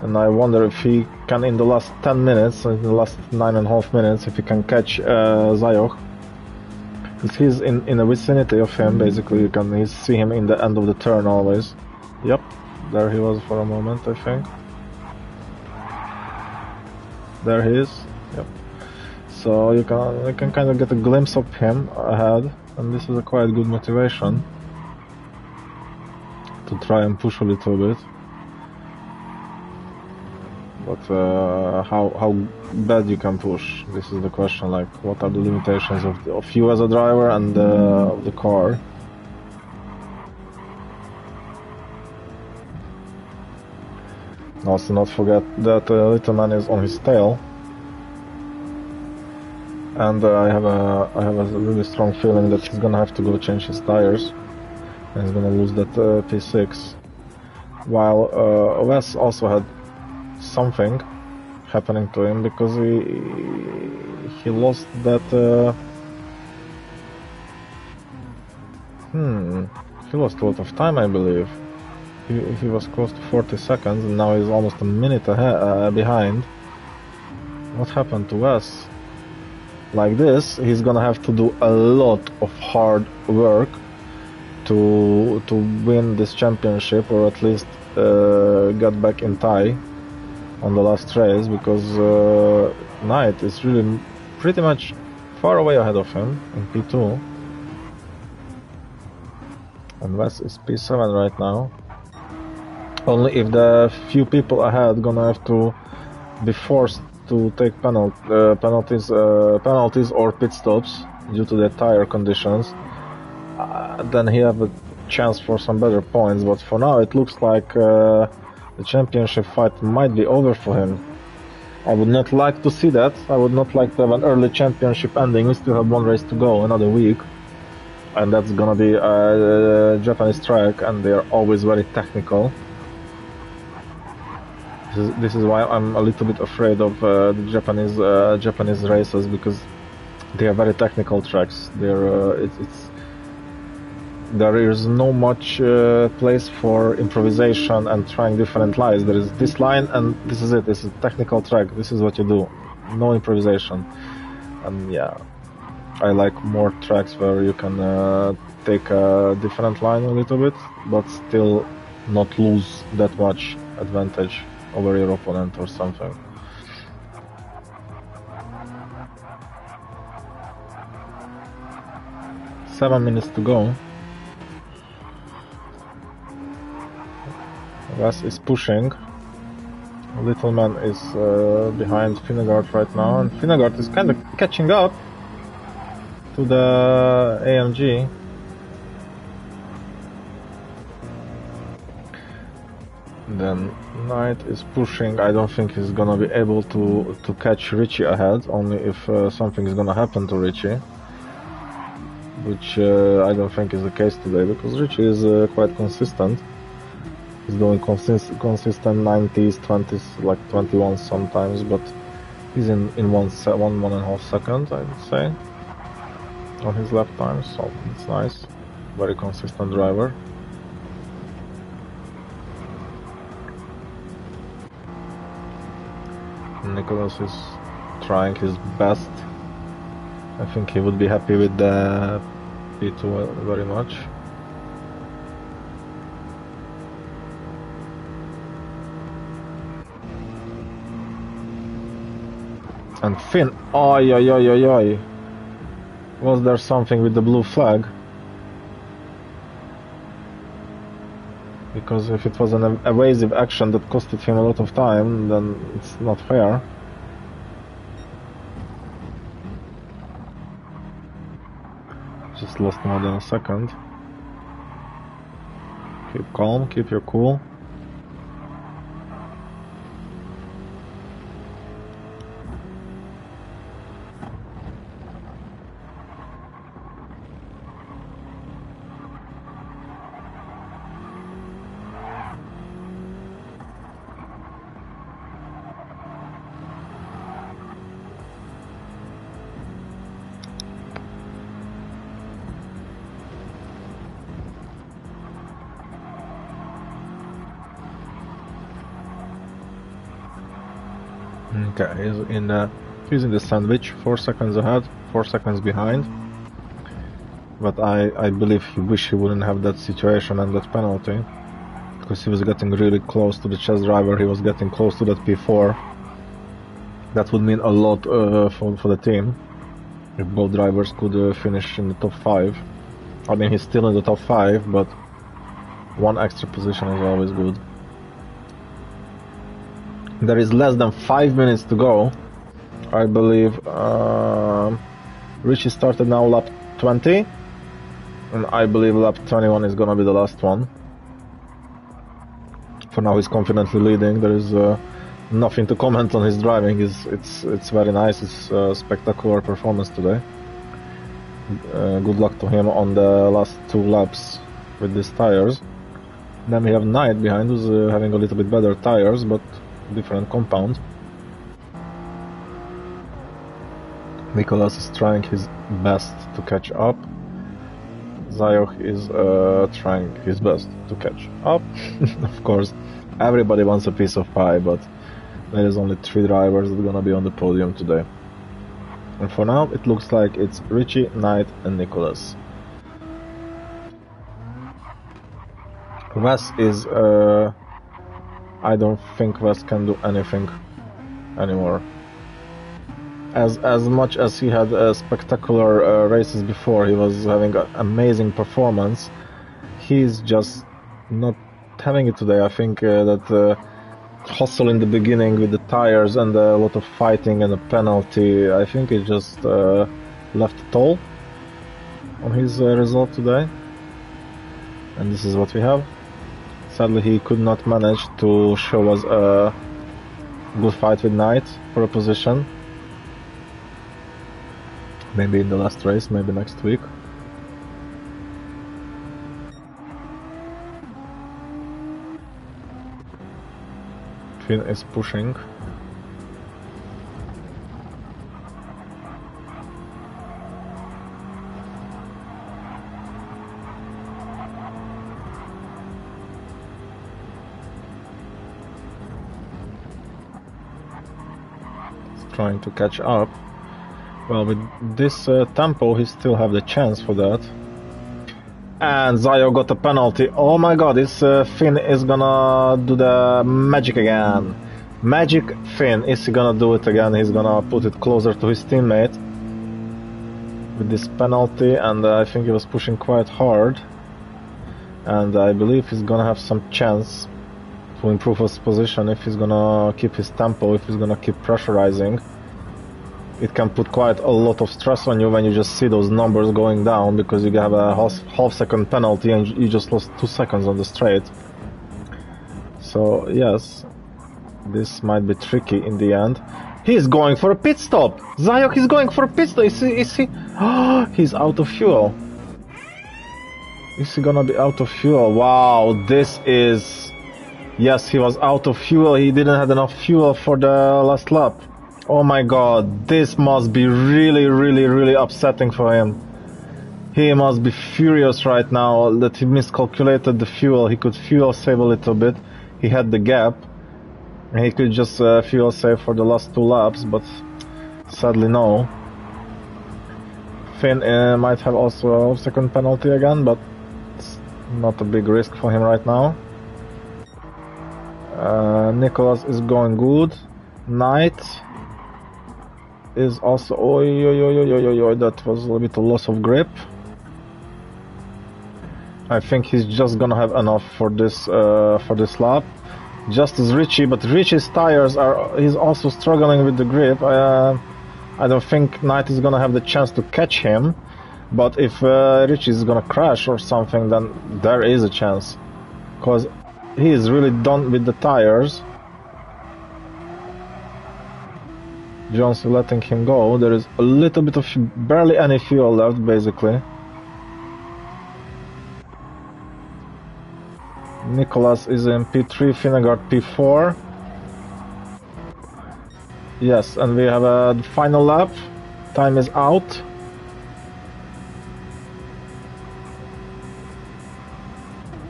and I wonder if he can, in the last 10 minutes, in the last 9.5 minutes, if he can catch Zayok. Because he's in the vicinity of him, basically. You can see him in the end of the turn always. Yep, there he was for a moment, I think. There he is. Yep. So you can kind of get a glimpse of him ahead, and this is a quite good motivation to try and push a little bit. But how bad you can push? This is the question. Like, what are the limitations of you as a driver and of the car? Also, not forget that Little Man is on his tail, and I have a really strong feeling that he's gonna have to go change his tires, and he's gonna lose that P6. While Wes also had something happening to him because he lost that. He lost a lot of time, I believe. He was close to 40 seconds and now he's almost a minute behind. What happened to Wes? Like this, he's gonna have to do a lot of hard work to win this championship, or at least get back in tie on the last race, because Knight is really pretty much far away ahead of him in P2. And Wes is P7 right now. Only if the few people ahead gonna have to be forced to take penalties or pit stops due to the tire conditions, then he have a chance for some better points. But for now, it looks like the championship fight might be over for him. I would not like to see that. I would not like to have an early championship ending. We still have one race to go, another week, and that's gonna be a Japanese track, and they are always very technical. This is why I'm a little bit afraid of the Japanese races, because they are very technical tracks. There is no much place for improvisation and trying different lines. There is this line and this is it. This is a technical track. This is what you do. No improvisation. And yeah, I like more tracks where you can take a different line a little bit, but still not lose that much advantage over your opponent or something. Seven minutes to go. Wes is pushing. Little Man is behind Finnegaard right now, and Finnegaard is kind of catching up to the AMG. Then Knight is pushing. I don't think he's gonna be able to catch Richie ahead, only if something is gonna happen to Richie, which I don't think is the case today, because Richie is quite consistent. He's doing consistent 90s, 20s, like 21s sometimes, but he's in 1.5 seconds, I would say, on his lap time, so it's nice. Very consistent driver. Nicholas is trying his best. I think he would be happy with the P2 very much. And Finn, oi. Was there something with the blue flag? Because if it was an evasive action that costed him a lot of time, then it's not fair. Just lost more than a second. Keep calm, keep your cool. Okay, he's in the sandwich, 4 seconds ahead, 4 seconds behind. But I believe he wished he wouldn't have that situation and that penalty, because he was getting really close to the chess driver, he was getting close to that P4. That would mean a lot for the team, if both drivers could finish in the top 5. I mean, he's still in the top 5, but one extra position is always good. There is less than 5 minutes to go. I believe Richie started now lap 20, and I believe lap 21 is gonna be the last one. For now he's confidently leading. There is nothing to comment on his driving. It's very nice. It's a spectacular performance today. Good luck to him on the last 2 laps with these tires. Then we have Knight behind, who's having a little bit better tires, but different compound. Nicholas is trying his best to catch up. Zayok is trying his best to catch up. Of course, everybody wants a piece of pie, but there is only 3 drivers that are gonna be on the podium today. And for now, it looks like it's Richie, Knight, and Nicholas. Wes is I don't think Wes can do anything anymore. As much as he had spectacular races before, he was having an amazing performance, he's just not having it today. I think that hustle in the beginning with the tires and a lot of fighting and a penalty, I think it just left a toll on his result today. And this is what we have. Sadly, he could not manage to show us a good fight with Knight for a position. Maybe in the last race, maybe next week. Finn is pushing. Trying to catch up. Well, with this tempo, he still have the chance for that. And Zayo got a penalty. Oh my god, this Finn is gonna do the magic again. Magic Finn, is he gonna do it again? He's gonna put it closer to his teammate with this penalty, and I think he was pushing quite hard. And I believe he's gonna have some chance to improve his position if he's gonna keep his tempo, if he's gonna keep pressurizing. It can put quite a lot of stress on you when you just see those numbers going down, because you have a half second penalty and you just lost 2 seconds on the straight. So yes, this might be tricky in the end. He's going for a pit stop! Zayok is going for a pit stop! Is he? Oh, he's out of fuel. Is he gonna be out of fuel? Wow, this is... Yes, he was out of fuel. He didn't have enough fuel for the last lap. Oh my god, this must be really upsetting for him. He must be furious right now that he miscalculated the fuel. He could fuel save a little bit. He had the gap. And he could just fuel save for the last 2 laps, but sadly no. Finn might have also a second penalty again, but it's not a big risk for him right now. Nicholas is going good. Knight is also... Oh, that was a little bit of loss of grip. I think he's just gonna have enough for this lap. Just as Richie, but Richie's tires are... He's also struggling with the grip. I don't think Knight is gonna have the chance to catch him. But if Richie is gonna crash or something, then there is a chance. because he is really done with the tires. Jones letting him go. There is a little bit of barely any fuel left, basically. Nicholas is in P3, Finnegaard P4. Yes, and we have a final lap. Time is out.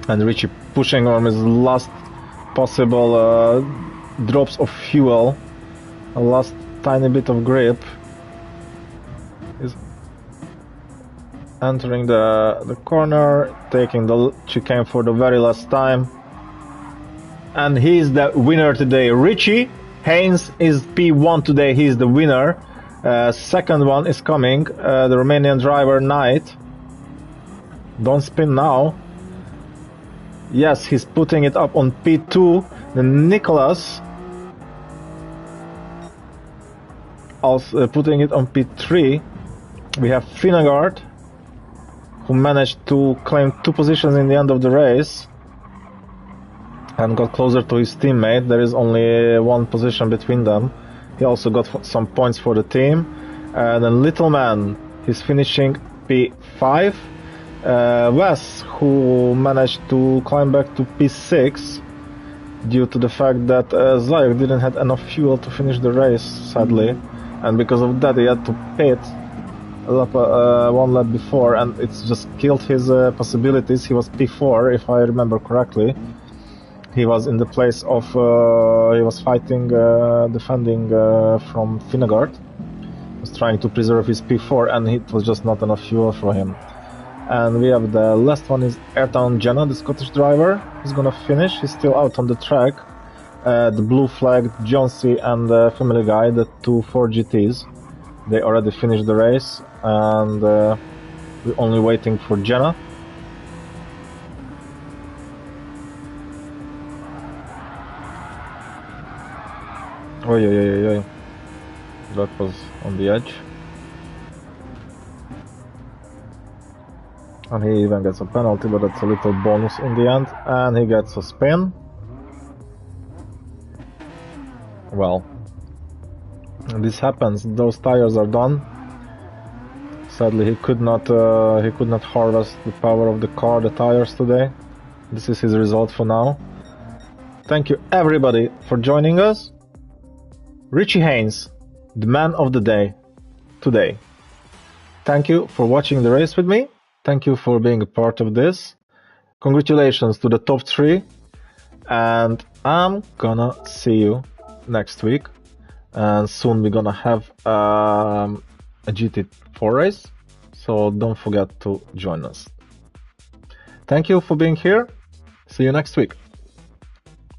And Richie pushing on his last possible drops of fuel. A last tiny bit of grip. Is entering the corner, taking the chicane for the very last time. And he's the winner today. Richie Haynes is P1 today. He's the winner. Second one is coming. The Romanian driver Knight. Don't spin now. Yes, he's putting it up on P2. Then Nicholas also putting it on P3. We have Finnegaard, who managed to claim 2 positions in the end of the race and got closer to his teammate. There is only 1 position between them. He also got some points for the team. And then Little Man, he's finishing P5. Wes, who managed to climb back to P6 due to the fact that Zayek didn't have enough fuel to finish the race, sadly, and because of that he had to pit one lap before, and it's just killed his possibilities. He was P4, if I remember correctly. He was in the place of he was fighting defending from Finnegaard. He was trying to preserve his P4, and it was just not enough fuel for him. And we have the last one is Ayrton Jenna, the Scottish driver. He's gonna finish. He's still out on the track. The blue flag, Jonesy and Family Guy, the 2 Ford GTs. They already finished the race, and we're only waiting for Jenna. Oh yeah. That was on the edge. And he even gets a penalty, but that's a little bonus in the end. And he gets a spin. Well, this happens. Those tires are done. Sadly, he could not harvest the power of the car, the tires today. This is his result for now. Thank you everybody for joining us. Richie Haynes, the man of the day today. Thank you for watching the race with me. Thank you for being a part of this. Congratulations to the top 3. And I'm gonna see you next week. And soon we're gonna have a GT4 race. So don't forget to join us. Thank you for being here. See you next week.